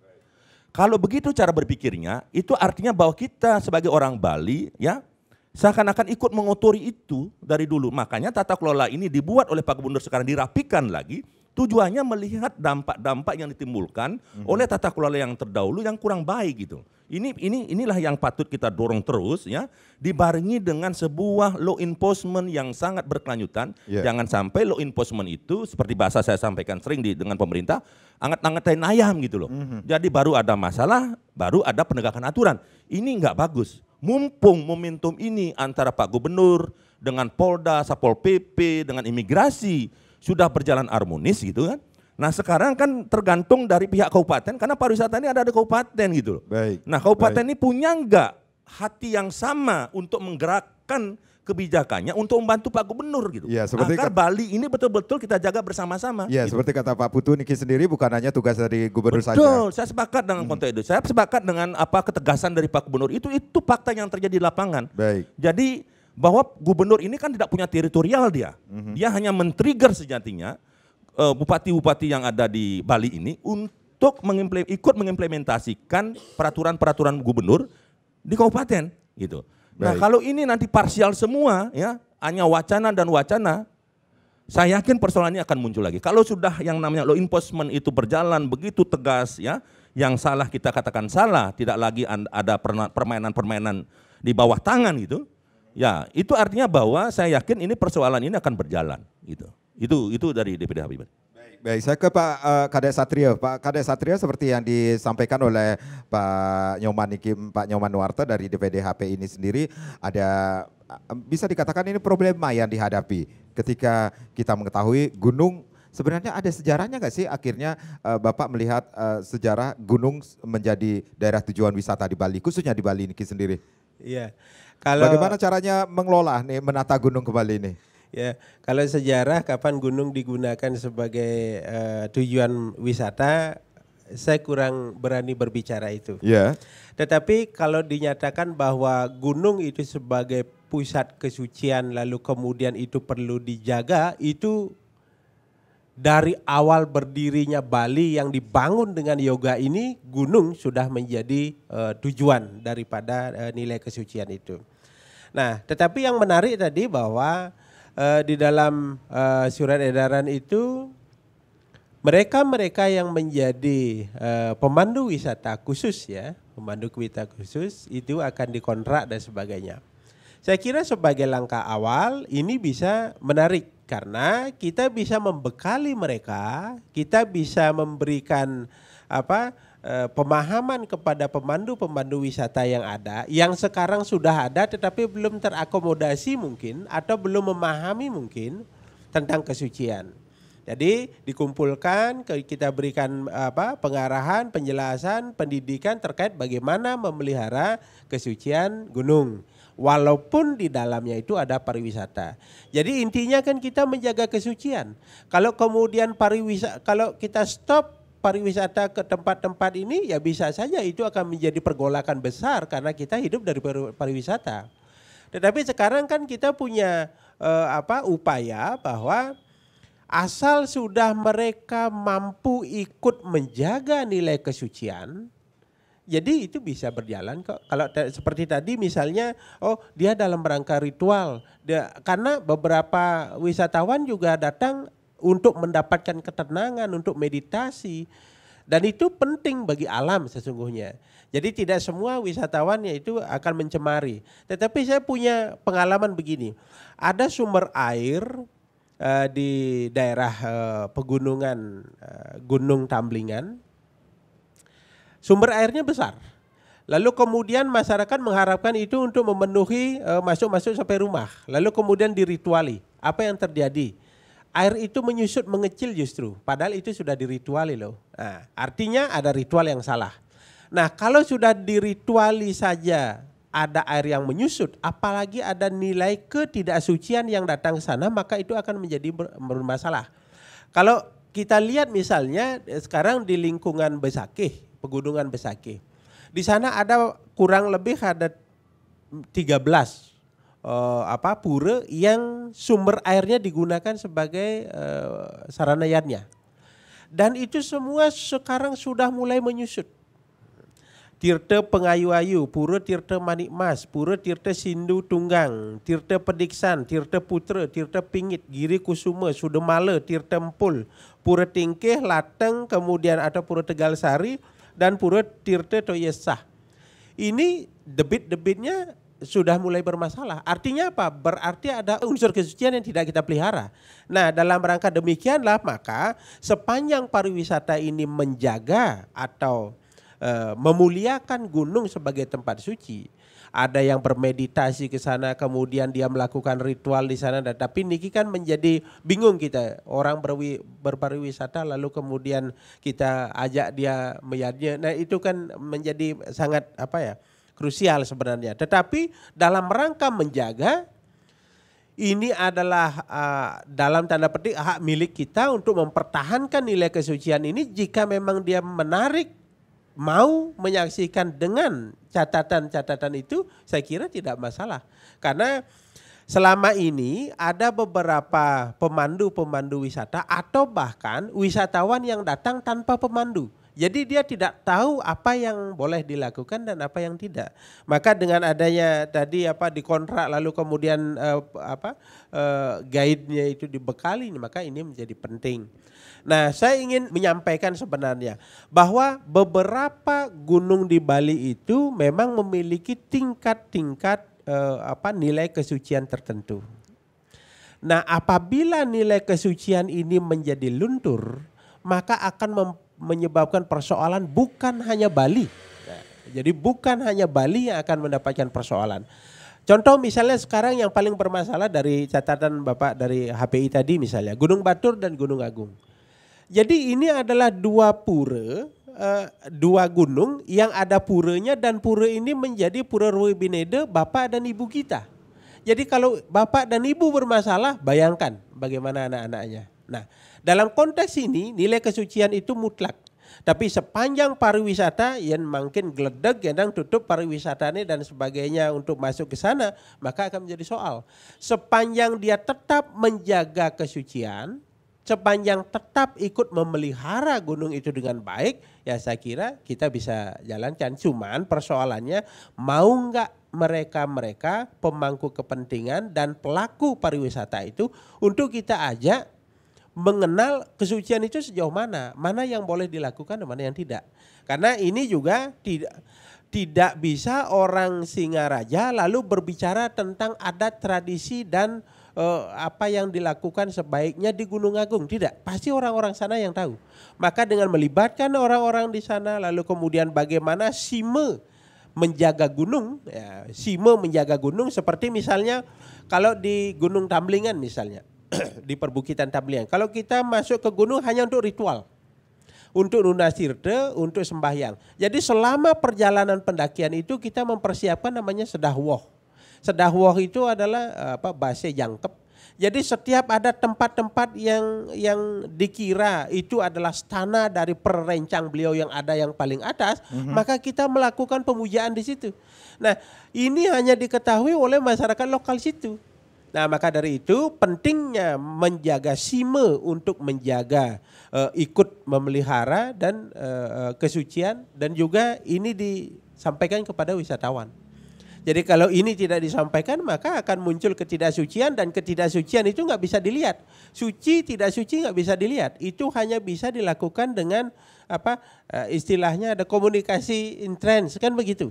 Kalau begitu cara berpikirnya, itu artinya bahwa kita sebagai orang Bali ya seakan-akan ikut mengotori itu dari dulu. Makanya tata kelola ini dibuat oleh Pak Gubernur sekarang dirapikan lagi, tujuannya melihat dampak-dampak yang ditimbulkan oleh tata kelola yang terdahulu yang kurang baik gitu. Inilah yang patut kita dorong terus ya, dibarengi dengan sebuah law enforcement yang sangat berkelanjutan. Jangan sampai law enforcement itu seperti bahasa saya sampaikan sering dengan pemerintah, anget-angetin ayam gitu loh. Jadi baru ada masalah, baru ada penegakan aturan. Ini nggak bagus. Mumpung momentum ini antara Pak Gubernur dengan Polda, Satpol PP, dengan imigrasi sudah berjalan harmonis gitu kan. Nah sekarang kan tergantung dari pihak kabupaten karena pariwisata ini ada di kabupaten gitu loh.
Baik.
Nah kabupaten ini punya nggak hati yang sama untuk menggerakkan kebijakannya untuk membantu Pak Gubernur gitu.
Ya, seperti
agar Bali ini betul-betul kita jaga bersama-sama.
Ya,
gitu.
seperti kata Pak Putu Niki sendiri bukan hanya tugas dari gubernur saja.
Betul, saya sepakat dengan konteks itu. Saya sepakat dengan apa ketegasan dari Pak Gubernur itu fakta yang terjadi di lapangan.
Baik.
Jadi bahwa gubernur ini kan tidak punya teritorial dia. Dia hanya men-trigger sejatinya bupati-bupati yang ada di Bali ini untuk ikut mengimplementasikan peraturan-peraturan gubernur di kabupaten gitu. Nah,
Baik.
kalau ini nanti parsial semua ya, hanya wacana dan wacana, saya yakin persoalan ini akan muncul lagi. Kalau sudah yang namanya law enforcement itu berjalan begitu tegas ya, yang salah kita katakan salah, tidak lagi ada permainan-permainan di bawah tangan gitu. Ya, itu artinya bahwa saya yakin ini persoalan ini akan berjalan gitu. Itu dari DPD HAPI Bali.
Baik, saya ke Pak Kadek Satrio. Pak Kadek Satrio seperti yang disampaikan oleh Pak Nyoman Nuarta dari DPD HP ini sendiri, ada bisa dikatakan ini problema yang dihadapi ketika kita mengetahui gunung sebenarnya ada sejarahnya nggak sih akhirnya Bapak melihat sejarah gunung menjadi daerah tujuan wisata di Bali, khususnya di Bali ini sendiri.
Iya. Kalau
Bagaimana caranya mengelola nih menata gunung ke Bali ini?
ya, kalau sejarah kapan gunung digunakan sebagai tujuan wisata, saya kurang berani berbicara itu.
Ya.
Tetapi kalau dinyatakan bahwa gunung itu sebagai pusat kesucian lalu kemudian itu perlu dijaga, itu dari awal berdirinya Bali yang dibangun dengan yoga ini, gunung sudah menjadi tujuan daripada nilai kesucian itu. Nah, tetapi yang menarik tadi bahwa di dalam surat edaran itu mereka yang menjadi pemandu wisata khusus ya, pemandu wisata khusus itu akan dikontrak dan sebagainya. Saya kira sebagai langkah awal ini bisa menarik karena kita bisa membekali mereka, kita bisa memberikan pemahaman kepada pemandu-pemandu wisata yang ada, yang sekarang sudah ada tetapi belum terakomodasi mungkin atau belum memahami mungkin tentang kesucian. Jadi dikumpulkan, kita berikan pengarahan, penjelasan, pendidikan terkait bagaimana memelihara kesucian gunung. Walaupun di dalamnya itu ada pariwisata. Jadi intinya kan kita menjaga kesucian. Kalau kemudian kalau kita stop pariwisata ke tempat-tempat ini, ya bisa saja itu akan menjadi pergolakan besar karena kita hidup dari pariwisata. Tetapi sekarang kan kita punya upaya bahwa asal sudah mereka mampu ikut menjaga nilai kesucian, jadi itu bisa berjalan kok. Kalau seperti tadi misalnya, dia dalam rangka ritual. Karena beberapa wisatawan juga datang untuk mendapatkan ketenangan, untuk meditasi. Dan itu penting bagi alam sesungguhnya. Jadi tidak semua wisatawan itu akan mencemari. Tetapi saya punya pengalaman begini. Ada sumber air di daerah pegunungan Gunung Tamblingan. Sumber airnya besar. Lalu kemudian masyarakat mengharapkan itu untuk memenuhi masuk-masuk sampai rumah. Lalu kemudian dirituali. Apa yang terjadi? Air itu menyusut mengecil justru. Padahal itu sudah dirituali loh. Nah, artinya ada ritual yang salah. Nah kalau sudah dirituali saja ada air yang menyusut, apalagi ada nilai ketidaksucian yang datang ke sana, maka itu akan menjadi bermasalah. Kalau kita lihat misalnya sekarang di lingkungan Besakih, Pegunungan Besakih. Di sana ada kurang lebih ada 13 pura yang sumber airnya digunakan sebagai saranayannya. Dan itu semua sekarang sudah mulai menyusut. Tirta Pengayu-ayu, Pura Tirta Manikmas, Pura Tirta Sindu Tunggang, Tirta Pediksan, Tirta Putra, Tirta Pingit, Giri Kusuma, Sudemala, Tirta Empul, Pura Tingkih, Lateng, kemudian ada Pura Tegal Sari, dan Pura Tirta Toyesah. Ini debit-debitnya sudah mulai bermasalah. Artinya apa? Berarti ada unsur kesucian yang tidak kita pelihara. Nah dalam rangka demikianlah maka sepanjang pariwisata ini menjaga atau memuliakan gunung sebagai tempat suci, ada yang bermeditasi ke sana, kemudian dia melakukan ritual di sana. Tapi niki kan menjadi bingung kita, orang berpariwisata lalu kemudian kita ajak dia meyadnya. Nah itu kan menjadi sangat krusial sebenarnya. Tetapi dalam rangka menjaga, ini adalah dalam tanda petik hak milik kita untuk mempertahankan nilai kesucian ini. Jika memang dia menarik, mau menyaksikan dengan catatan-catatan itu, saya kira tidak masalah. Karena selama ini ada beberapa pemandu-pemandu wisata atau bahkan wisatawan yang datang tanpa pemandu. Jadi dia tidak tahu apa yang boleh dilakukan dan apa yang tidak. Maka dengan adanya tadi dikontrak lalu kemudian guide-nya itu dibekali, maka ini menjadi penting. Nah, saya ingin menyampaikan sebenarnya bahwa beberapa gunung di Bali itu memang memiliki tingkat-tingkat nilai kesucian tertentu. Nah, apabila nilai kesucian ini menjadi luntur, maka akan menyebabkan persoalan bukan hanya Bali. Jadi bukan hanya Bali yang akan mendapatkan persoalan. Contoh misalnya sekarang yang paling bermasalah dari catatan Bapak dari HPI tadi misalnya, Gunung Batur dan Gunung Agung. Jadi ini adalah dua gunung yang ada puranya, dan pura ini menjadi pura Ruwibinede Bapak dan Ibu kita. Jadi kalau Bapak dan Ibu bermasalah, bayangkan bagaimana anak-anaknya. Nah, dalam konteks ini nilai kesucian itu mutlak. Tapi sepanjang pariwisata yang makin geledeg, yang tutup pariwisatanya dan sebagainya untuk masuk ke sana, maka akan menjadi soal. Sepanjang dia tetap menjaga kesucian, sepanjang tetap ikut memelihara gunung itu dengan baik, ya saya kira kita bisa jalankan. Cuman persoalannya mau nggak mereka pemangku kepentingan dan pelaku pariwisata itu untuk kita ajak mengenal kesucian itu sejauh mana yang boleh dilakukan dan mana yang tidak. Karena ini juga tidak bisa orang Singaraja lalu berbicara tentang adat tradisi dan apa yang dilakukan sebaiknya di Gunung Agung. Tidak, pasti orang-orang sana yang tahu. Maka dengan melibatkan orang-orang di sana lalu kemudian bagaimana sime menjaga gunung, sime menjaga gunung seperti misalnya kalau di Gunung Tamblingan misalnya, di perbukitan Tamblingan. Kalau kita masuk ke gunung hanya untuk ritual, untuk lunasirte, untuk sembahyang. Jadi selama perjalanan pendakian itu kita mempersiapkan namanya sedahwoh. Sedahwoh itu adalah bahasa jangkep. Jadi setiap ada tempat-tempat yang dikira itu adalah stana dari perencang beliau yang ada yang paling atas, maka kita melakukan pemujaan di situ. Nah, ini hanya diketahui oleh masyarakat lokal situ. Nah, maka dari itu pentingnya menjaga sime untuk menjaga ikut memelihara dan kesucian, dan juga ini disampaikan kepada wisatawan. Jadi kalau ini tidak disampaikan maka akan muncul ketidaksucian, dan ketidaksucian itu nggak bisa dilihat. Suci tidak suci nggak bisa dilihat. Itu hanya bisa dilakukan dengan istilahnya ada komunikasi intens kan begitu.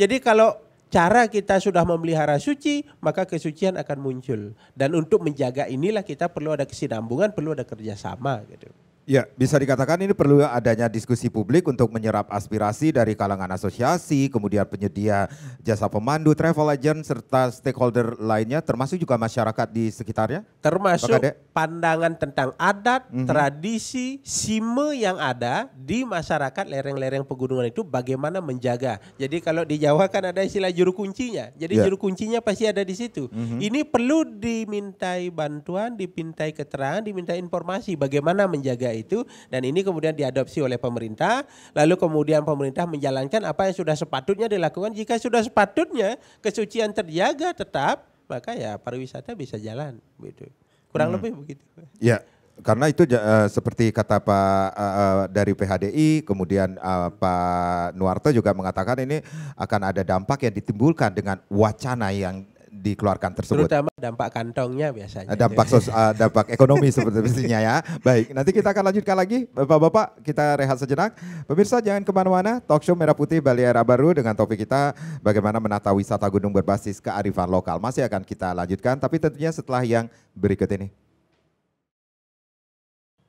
Jadi kalau cara kita sudah memelihara suci, maka kesucian akan muncul. Dan untuk menjaga inilah kita perlu ada kesinambungan, perlu ada kerjasama gitu.
Ya, bisa dikatakan ini perlu adanya diskusi publik untuk menyerap aspirasi dari kalangan asosiasi, kemudian penyedia jasa pemandu, travel agent, serta stakeholder lainnya, termasuk juga masyarakat di sekitarnya?
Termasuk pandangan tentang adat, tradisi, sime yang ada di masyarakat lereng-lereng pegunungan itu bagaimana menjaga. Jadi kalau di Jawa kan ada istilah juru kuncinya, jadi juru kuncinya pasti ada di situ. Ini perlu dimintai bantuan, dimintai keterangan, dimintai informasi bagaimana menjaga itu, dan ini kemudian diadopsi oleh pemerintah, lalu kemudian pemerintah menjalankan apa yang sudah sepatutnya dilakukan. Jika sudah sepatutnya kesucian terjaga tetap, maka ya pariwisata bisa jalan gitu. Kurang lebih begitu.
Ya, karena itu seperti kata Pak dari PHDI, kemudian Pak Nuarto juga mengatakan ini akan ada dampak yang ditimbulkan dengan wacana yang dikeluarkan tersebut.
Terutama dampak kantongnya biasanya.
Dampak ekonomi sepertinya ya. Baik, nanti kita akan lanjutkan lagi. Bapak-bapak, kita rehat sejenak. Pemirsa jangan kemana-mana, talk show Merah Putih Bali Era Baru dengan topik kita bagaimana menata wisata gunung berbasis kearifan lokal. Masih akan kita lanjutkan, tapi tentunya setelah yang berikut ini.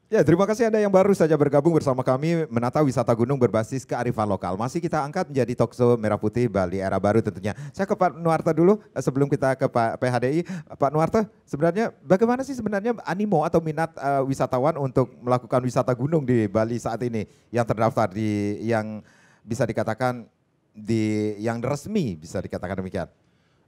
Ya, terima kasih Anda yang baru saja bergabung bersama kami menata wisata gunung berbasis kearifan lokal. Masih kita angkat menjadi talkshow Merah Putih Bali Era Baru tentunya. Saya ke Pak Nuarta dulu sebelum kita ke Pak PHDI. Pak Nuarta, sebenarnya bagaimana sih sebenarnya animo atau minat wisatawan untuk melakukan wisata gunung di Bali saat ini yang terdaftar di yang bisa dikatakan di yang resmi bisa dikatakan demikian?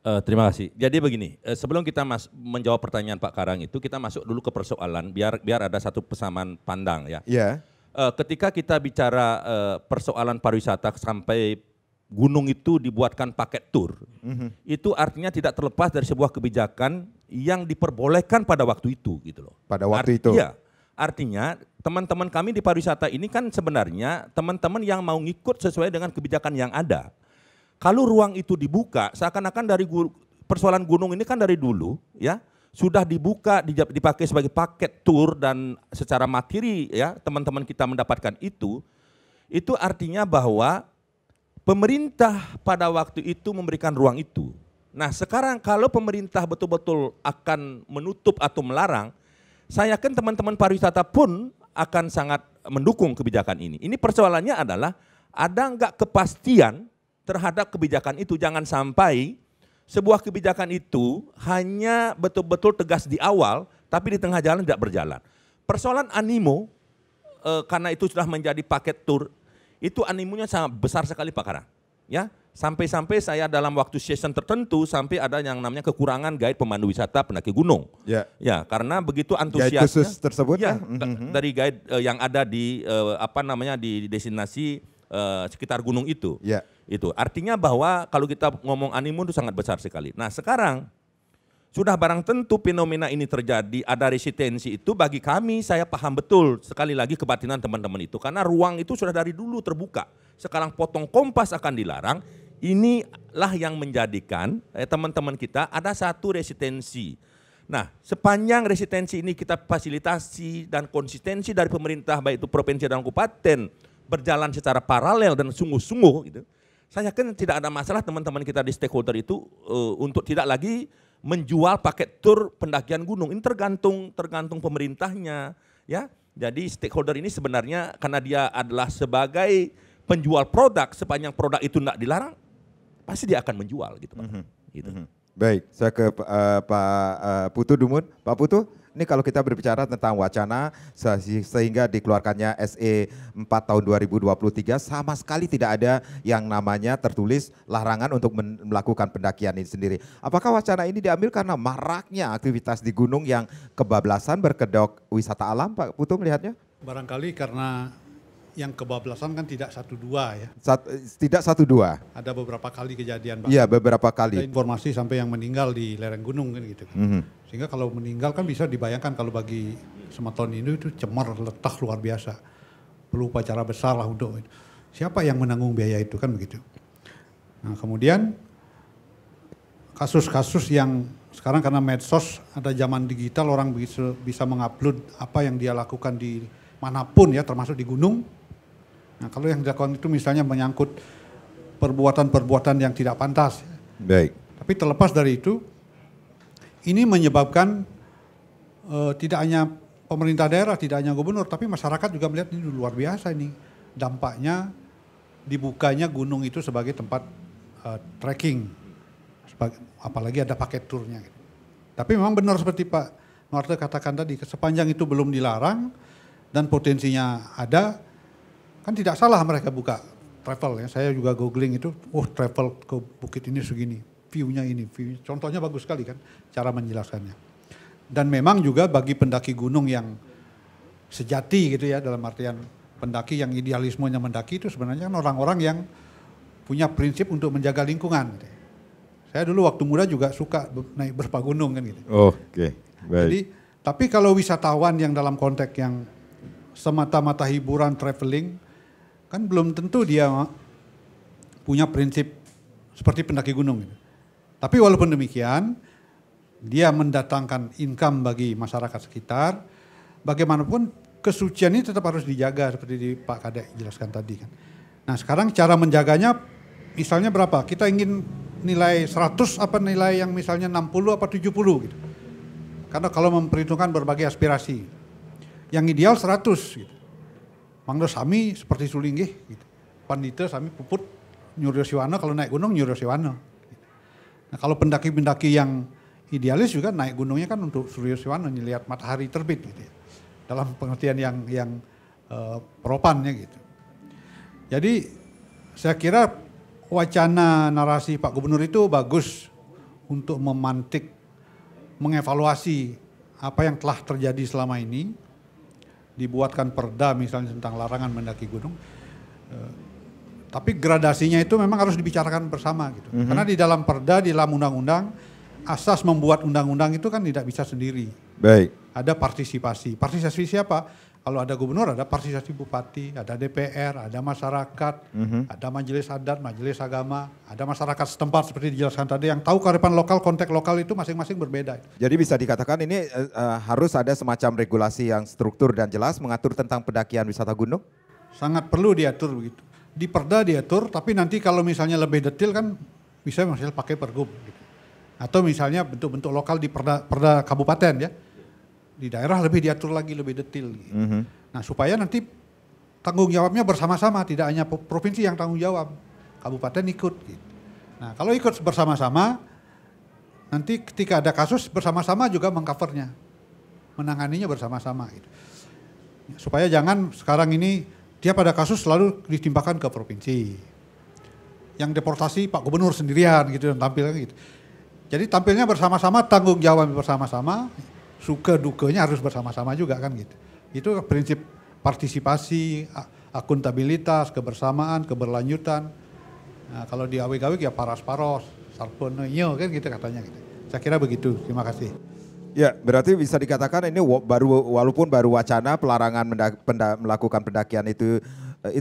Terima kasih. Jadi begini, sebelum kita menjawab pertanyaan Pak Karang itu, kita masuk dulu ke persoalan biar ada satu persamaan pandang ya.
Iya.
Ketika kita bicara persoalan pariwisata sampai gunung itu dibuatkan paket tour, itu artinya tidak terlepas dari sebuah kebijakan yang diperbolehkan pada waktu itu gitu loh.
Pada waktu itu.
Iya. Artinya teman-teman kami di pariwisata ini kan sebenarnya teman-teman yang mau ngikut sesuai dengan kebijakan yang ada. Kalau ruang itu dibuka, seakan-akan dari persoalan gunung ini kan dari dulu ya sudah dibuka, dipakai sebagai paket tour dan secara materi ya teman-teman kita mendapatkan itu artinya bahwa pemerintah pada waktu itu memberikan ruang itu. Nah sekarang kalau pemerintah betul-betul akan menutup atau melarang, saya yakin teman-teman pariwisata pun akan sangat mendukung kebijakan ini. Ini persoalannya adalah ada nggak kepastian terhadap kebijakan itu. Jangan sampai sebuah kebijakan itu hanya betul-betul tegas di awal, tapi di tengah jalan tidak berjalan. Persoalan animo, karena itu sudah menjadi paket tour, itu animonya sangat besar sekali Pak Karang. Ya, sampai-sampai saya dalam waktu season tertentu sampai ada yang namanya kekurangan guide pemandu wisata pendaki gunung.
Ya.
Ya, karena begitu antusiasnya.
Guide khusus tersebut
ya,
dari
guide yang ada di di destinasi sekitar gunung itu.
Ya.
Itu artinya bahwa kalau kita ngomong animo itu sangat besar sekali. Nah sekarang sudah barang tentu fenomena ini terjadi, ada resistensi itu bagi kami, saya paham betul sekali lagi kebatinan teman-teman itu. Karena ruang itu sudah dari dulu terbuka. Sekarang potong kompas akan dilarang, inilah yang menjadikan teman-teman kita ada satu resistensi. Nah sepanjang resistensi ini kita fasilitasi dan konsistensi dari pemerintah baik itu provinsi dan kabupaten berjalan secara paralel dan sungguh-sungguh gitu. Saya yakin tidak ada masalah teman-teman kita di stakeholder itu untuk tidak lagi menjual paket tour pendakian gunung. Ini tergantung pemerintahnya ya. Jadi stakeholder ini sebenarnya karena dia adalah sebagai penjual produk, sepanjang produk itu tidak dilarang pasti dia akan menjual gitu Pak. Gitu.
Baik, saya ke Pak Putu Dumut. Pak Putu, ini kalau kita berbicara tentang wacana sehingga dikeluarkannya SE 4 tahun 2023 sama sekali tidak ada yang namanya tertulis larangan untuk melakukan pendakian ini sendiri. Apakah wacana ini diambil karena maraknya aktivitas di gunung yang kebablasan berkedok wisata alam, Pak Putu melihatnya?
Barangkali karena yang kebablasan kan tidak 1-2 ya.
Tidak 1-2.
Ada beberapa kali kejadian.
Iya beberapa kali.
Ada informasi sampai yang meninggal di lereng gunung kan gitu. Sehingga kalau meninggal kan bisa dibayangkan kalau bagi Sematon ini itu cemar letah luar biasa. Perlu upacara besar lah untuk itu. Siapa yang menanggung biaya itu kan begitu. Nah kemudian kasus-kasus yang sekarang karena medsos ada zaman digital orang bisa mengupload apa yang dia lakukan di manapun ya termasuk di gunung. Nah kalau yang dilakukan itu misalnya menyangkut perbuatan-perbuatan yang tidak pantas.
Baik.
Tapi terlepas dari itu, ini menyebabkan tidak hanya pemerintah daerah, tidak hanya gubernur, tapi masyarakat juga melihat ini luar biasa ini. Dampaknya dibukanya gunung itu sebagai tempat trekking, apalagi ada paket turnya. Gitu. Tapi memang benar seperti Pak Nuarta katakan tadi, sepanjang itu belum dilarang dan potensinya ada, kan tidak salah mereka buka travel ya. Saya juga googling itu, travel ke bukit ini segini, view-nya ini, contohnya bagus sekali kan cara menjelaskannya. Dan memang juga bagi pendaki gunung yang sejati gitu ya, dalam artian pendaki yang idealismenya mendaki itu sebenarnya kan orang-orang yang punya prinsip untuk menjaga lingkungan. Gitu. Saya dulu waktu muda juga suka naik berpa gunung kan gitu.
Oke, baik.
Jadi, tapi kalau wisatawan yang dalam konteks yang semata-mata hiburan, traveling, kan belum tentu dia punya prinsip seperti pendaki gunung. Gitu. Tapi walaupun demikian, dia mendatangkan income bagi masyarakat sekitar, bagaimanapun kesucian ini tetap harus dijaga seperti di Pak Kadek jelaskan tadi kan. Nah sekarang cara menjaganya misalnya berapa? Kita ingin nilai 100 apa nilai yang misalnya 60 apa 70 gitu. Karena kalau memperhitungkan berbagai aspirasi. Yang ideal 100 gitu. Mangda sami seperti sulinggih gitu. Pandita sami puput Nyurio Siwana, kalau naik gunung Nyurio Siwana. Gitu. Nah kalau pendaki-pendaki yang idealis juga naik gunungnya kan untuk Suryo Siwana melihat matahari terbit gitu ya. Dalam pengertian yang propannya gitu. Jadi saya kira wacana narasi Pak Gubernur itu bagus untuk memantik, mengevaluasi apa yang telah terjadi selama ini. Dibuatkan perda misalnya tentang larangan mendaki gunung. Tapi gradasinya itu memang harus dibicarakan bersama gitu. Karena di dalam perda, di dalam undang-undang, asas membuat undang-undang itu kan tidak bisa sendiri.
Baik.
Ada partisipasi. Partisipasi siapa? Kalau ada gubernur, ada partisipasi bupati, ada DPR, ada masyarakat, ada majelis adat, majelis agama, ada masyarakat setempat seperti dijelaskan tadi yang tahu kearifan lokal, konteks lokal itu masing-masing berbeda.
Jadi bisa dikatakan ini harus ada semacam regulasi yang struktur dan jelas mengatur tentang pendakian wisata gunung?
Sangat perlu diatur begitu. Di perda diatur, tapi nanti kalau misalnya lebih detail kan bisa misalnya pakai pergub. Gitu. Atau misalnya bentuk-bentuk lokal di perda kabupaten ya. Di daerah lebih diatur lagi, lebih detail. Gitu. Nah supaya nanti tanggung jawabnya bersama-sama, tidak hanya provinsi yang tanggung jawab. Kabupaten ikut. Gitu. Nah kalau ikut bersama-sama, nanti ketika ada kasus bersama-sama juga mengcovernya. Menanganinya bersama-sama. Gitu. Supaya jangan sekarang ini dia pada kasus selalu ditimpakan ke provinsi. Yang deportasi Pak Gubernur sendirian gitu dan tampilnya gitu. Jadi tampilnya bersama-sama, tanggung jawab bersama-sama, suka dukanya harus bersama-sama juga kan gitu. Itu prinsip partisipasi, akuntabilitas, kebersamaan, keberlanjutan. Nah, kalau di awik-awik ya paras-paros, sarponeyo kan gitu katanya gitu. Saya kira begitu. Terima kasih.
Ya, berarti bisa dikatakan ini walaupun baru wacana pelarangan melakukan pendakian itu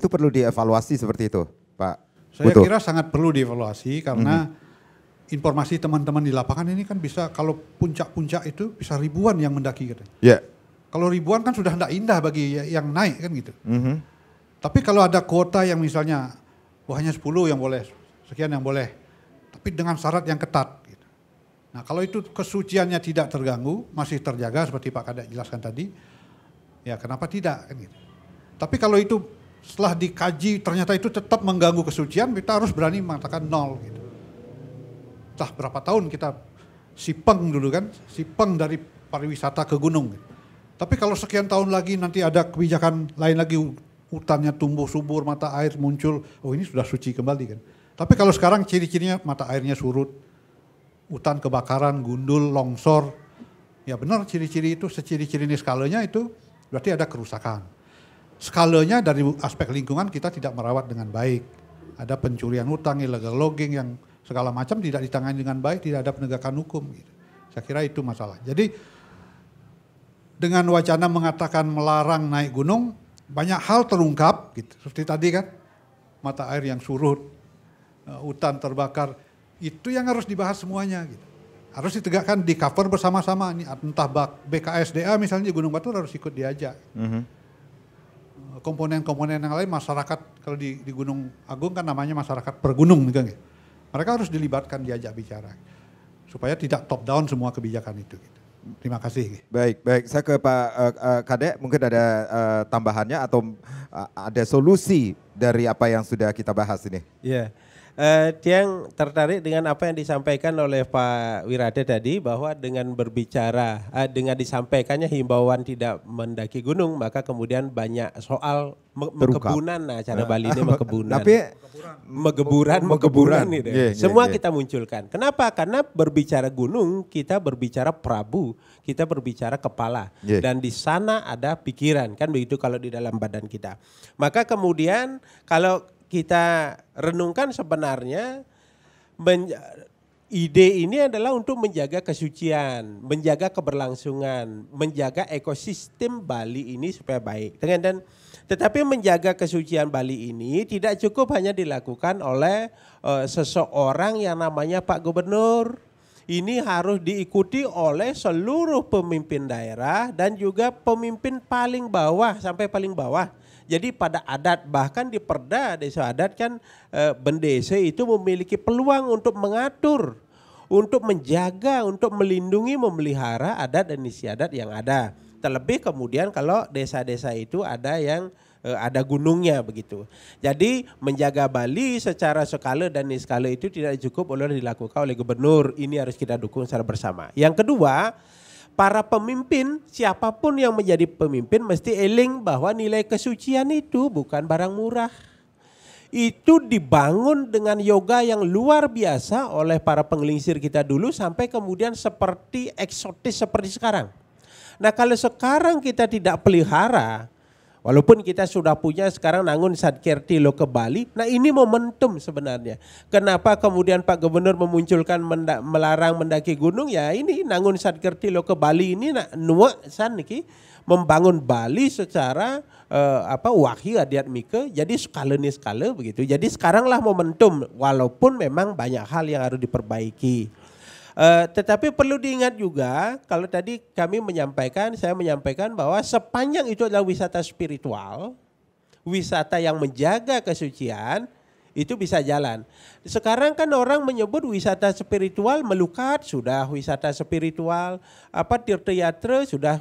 perlu dievaluasi seperti itu, Pak.
Saya kira sangat perlu dievaluasi karena informasi teman-teman di lapangan ini kan bisa kalau puncak-puncak itu bisa ribuan yang mendaki katanya.
Ya.
Kalau ribuan kan sudah tidak indah bagi yang naik kan gitu. Tapi kalau ada kuota yang misalnya hanya 10 yang boleh, sekian yang boleh, tapi dengan syarat yang ketat. Nah kalau itu kesuciannya tidak terganggu, masih terjaga seperti Pak Kadek jelaskan tadi, ya kenapa tidak kan gitu. Tapi kalau itu setelah dikaji ternyata itu tetap mengganggu kesucian, kita harus berani mengatakan 0 gitu. Entah berapa tahun kita sipeng dulu kan, sipeng dari pariwisata ke gunung. Gitu. Tapi kalau sekian tahun lagi nanti ada kebijakan lain lagi, hutannya tumbuh subur, mata air muncul, oh ini sudah suci kembali kan. Tapi kalau sekarang ciri-cirinya mata airnya surut, hutan kebakaran, gundul, longsor. Ya benar ciri-ciri itu, seciri-ciri ini skalanya itu berarti ada kerusakan. Skalanya dari aspek lingkungan kita tidak merawat dengan baik. Ada pencurian hutan, illegal logging yang segala macam tidak ditangani dengan baik, tidak ada penegakan hukum. Gitu. Saya kira itu masalah. Jadi dengan wacana mengatakan melarang naik gunung, banyak hal terungkap. Gitu. Seperti tadi kan, mata air yang surut, hutan terbakar. Itu yang harus dibahas semuanya gitu. Harus ditegakkan, di cover bersama-sama. Entah BKSDA misalnya di Gunung Batur harus ikut diajak. Komponen-komponen yang lain masyarakat, kalau di Gunung Agung kan namanya masyarakat pergunung gitu. Mereka harus dilibatkan, diajak bicara. Supaya tidak top down semua kebijakan itu. Gitu. Terima kasih.
Baik. Saya ke Pak Kadek, mungkin ada tambahannya atau ada solusi dari apa yang sudah kita bahas ini.
Ya. Yang tertarik dengan apa yang disampaikan oleh Pak Wirade tadi bahwa dengan berbicara, dengan disampaikannya himbauan tidak mendaki gunung, maka kemudian banyak soal mekebunan, nah cara Bali ini mekebunan.
Tapi
megeburan gitu. Semua
yeah.
kita munculkan. Kenapa? Karena berbicara gunung, kita berbicara Prabu, kita berbicara kepala. Dan di sana ada pikiran, kan begitu kalau di dalam badan kita. Maka kemudian kalau kita renungkan sebenarnya ide ini adalah untuk menjaga kesucian, menjaga keberlangsungan, menjaga ekosistem Bali ini supaya baik. Tetapi menjaga kesucian Bali ini tidak cukup hanya dilakukan oleh seseorang yang namanya Pak Gubernur. Ini harus diikuti oleh seluruh pemimpin daerah dan juga pemimpin paling bawah sampai paling bawah. Jadi pada adat, bahkan di perda desa adat kan bendesa itu memiliki peluang untuk mengatur, untuk menjaga, untuk melindungi, memelihara adat dan istiadat yang ada. Terlebih kemudian kalau desa-desa itu ada yang ada gunungnya begitu. Jadi menjaga Bali secara skala dan niskala itu tidak cukup oleh dilakukan oleh gubernur. Ini harus kita dukung secara bersama. Yang kedua, para pemimpin, siapapun yang menjadi pemimpin mesti eling bahwa nilai kesucian itu bukan barang murah. Itu dibangun dengan yoga yang luar biasa oleh para penggelingsir kita dulu sampai kemudian seperti eksotis seperti sekarang. Nah kalau sekarang kita tidak pelihara, walaupun kita sudah punya sekarang Nangun Satkirti Loka Bali, nah ini momentum sebenarnya. Kenapa kemudian Pak Gubernur memunculkan melarang mendaki gunung? Ya ini Nangun Satkirti Loka Bali ini nuak san niki membangun Bali secara wahyu adiatmika, jadi skala niskala begitu. Jadi sekaranglah momentum, walaupun memang banyak hal yang harus diperbaiki. Tetapi perlu diingat juga, kalau tadi saya menyampaikan bahwa sepanjang itu adalah wisata spiritual, wisata yang menjaga kesucian, itu bisa jalan. Sekarang kan orang menyebut wisata spiritual melukat, sudah wisata spiritual, tirta yatra sudah,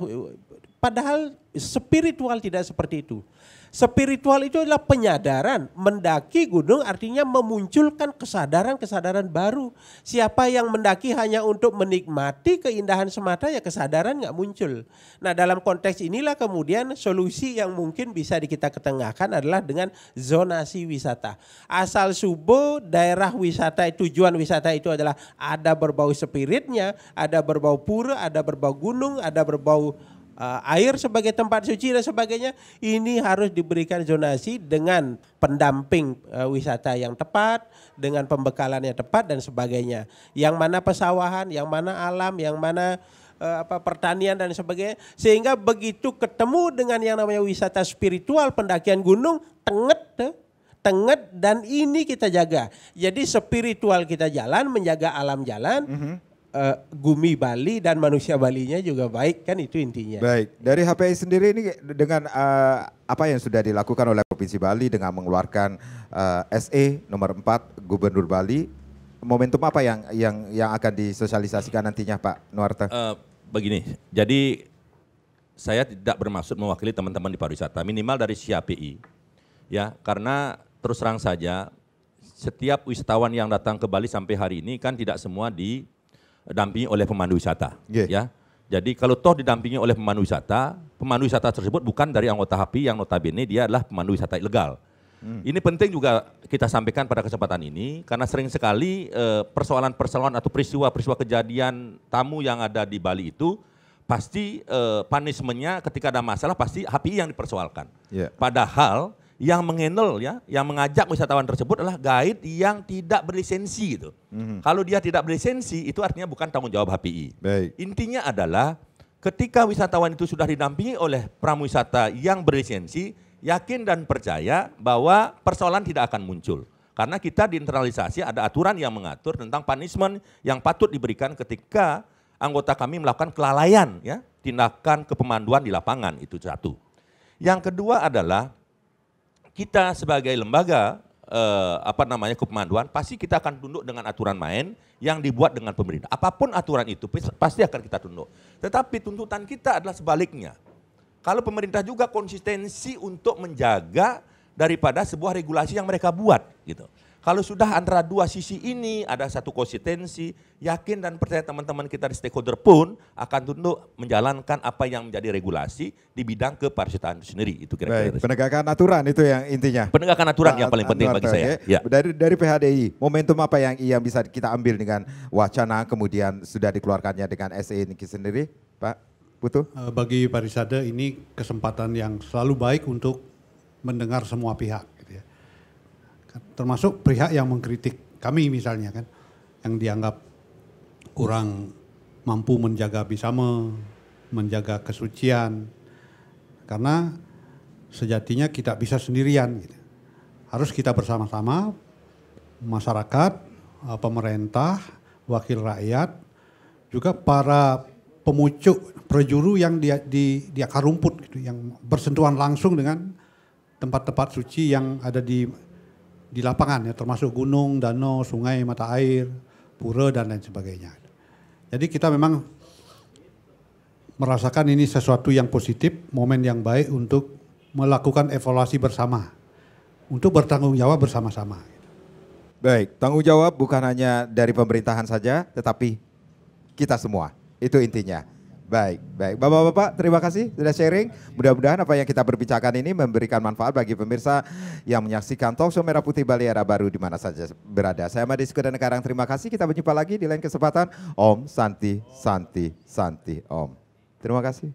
padahal spiritual tidak seperti itu. Spiritual itu adalah penyadaran. Mendaki gunung artinya memunculkan kesadaran-kesadaran baru. Siapa yang mendaki hanya untuk menikmati keindahan semata, ya kesadaran nggak muncul. Nah dalam konteks inilah kemudian solusi yang mungkin bisa kita ketengahkan adalah dengan zonasi wisata. Asal subuh daerah wisata, tujuan wisata itu adalah ada berbau spiritnya, ada berbau pura, ada berbau gunung, ada berbau air sebagai tempat suci dan sebagainya. Ini harus diberikan zonasi dengan pendamping wisata yang tepat, dengan pembekalan yang tepat dan sebagainya. Yang mana pesawahan, yang mana alam, yang mana pertanian dan sebagainya. Sehingga begitu ketemu dengan yang namanya wisata spiritual, pendakian gunung, tenget dan ini kita jaga. Jadi spiritual kita jalan, menjaga alam jalan. Gumi Bali dan manusia Balinya juga baik, kan itu intinya.
Baik, dari HPI sendiri ini dengan apa yang sudah dilakukan oleh Provinsi Bali dengan mengeluarkan SE nomor 4 Gubernur Bali, momentum apa yang akan disosialisasikan nantinya Pak Nuarta?
Begini, jadi saya tidak bermaksud mewakili teman-teman di pariwisata, minimal dari CAPI, ya, karena terus terang saja setiap wisatawan yang datang ke Bali sampai hari ini kan tidak semua didampingi oleh pemandu wisata, ya. Jadi kalau toh didampingi oleh pemandu wisata tersebut bukan dari anggota HPI yang notabene dia adalah pemandu wisata ilegal. Ini penting juga kita sampaikan pada kesempatan ini karena sering sekali persoalan-persoalan atau peristiwa-peristiwa kejadian tamu yang ada di Bali itu pasti punishment-nya ketika ada masalah pasti HPI yang dipersoalkan. Padahal yang mengendal ya, yang mengajak wisatawan tersebut adalah guide yang tidak berlisensi gitu. Kalau dia tidak berlisensi itu artinya bukan tanggung jawab HPI. Intinya adalah ketika wisatawan itu sudah didampingi oleh pramuwisata yang berlisensi, yakin dan percaya bahwa persoalan tidak akan muncul. Karena kita diinternalisasi ada aturan yang mengatur tentang punishment yang patut diberikan ketika anggota kami melakukan kelalaian ya, tindakan kepemanduan di lapangan, itu satu. Yang kedua adalah kita sebagai lembaga kepemanduan pasti kita akan tunduk dengan aturan main yang dibuat dengan pemerintah. Apapun aturan itu pasti akan kita tunduk. Tetapi tuntutan kita adalah sebaliknya. Kalau pemerintah juga konsistensi untuk menjaga daripada sebuah regulasi yang mereka buat gitu. Kalau sudah antara dua sisi ini ada satu konsistensi, yakin dan percaya teman-teman kita di stakeholder pun akan tunduk menjalankan apa yang menjadi regulasi di bidang kepariwisataan itu sendiri. Itu kira-kira.
Baik, penegakan aturan itu yang intinya.
Penegakan aturan yang paling penting bagi saya.
Ya. Dari PHDI, momentum apa yang bisa kita ambil dengan wacana kemudian sudah dikeluarkannya dengan SE ini sendiri, Pak Putu?
Bagi Parisade ini kesempatan yang selalu baik untuk mendengar semua pihak. Termasuk pihak yang mengkritik kami misalnya kan, yang dianggap kurang mampu menjaga bisama, menjaga kesucian, karena sejatinya kita bisa sendirian. Gitu. Harus kita bersama-sama, masyarakat, pemerintah, wakil rakyat, juga para pemucuk, prajuru yang di akar rumput, gitu, yang bersentuhan langsung dengan tempat-tempat suci yang ada di lapangan ya, termasuk gunung, danau, sungai, mata air, pura dan lain sebagainya. Jadi kita memang merasakan ini sesuatu yang positif, momen yang baik untuk melakukan evaluasi bersama, untuk bertanggung jawab bersama-sama.
Baik, tanggung jawab bukan hanya dari pemerintahan saja, tetapi kita semua. Itu intinya. Baik, baik. Bapak-bapak, terima kasih sudah sharing. Mudah-mudahan apa yang kita berbincangkan ini memberikan manfaat bagi pemirsa yang menyaksikan Talkshow Merah Putih Bali Era Baru di mana saja berada. Saya Made Sikudanegara, terima kasih. Kita berjumpa lagi di lain kesempatan. Om Santi, Santi, Santi, Om. Terima kasih.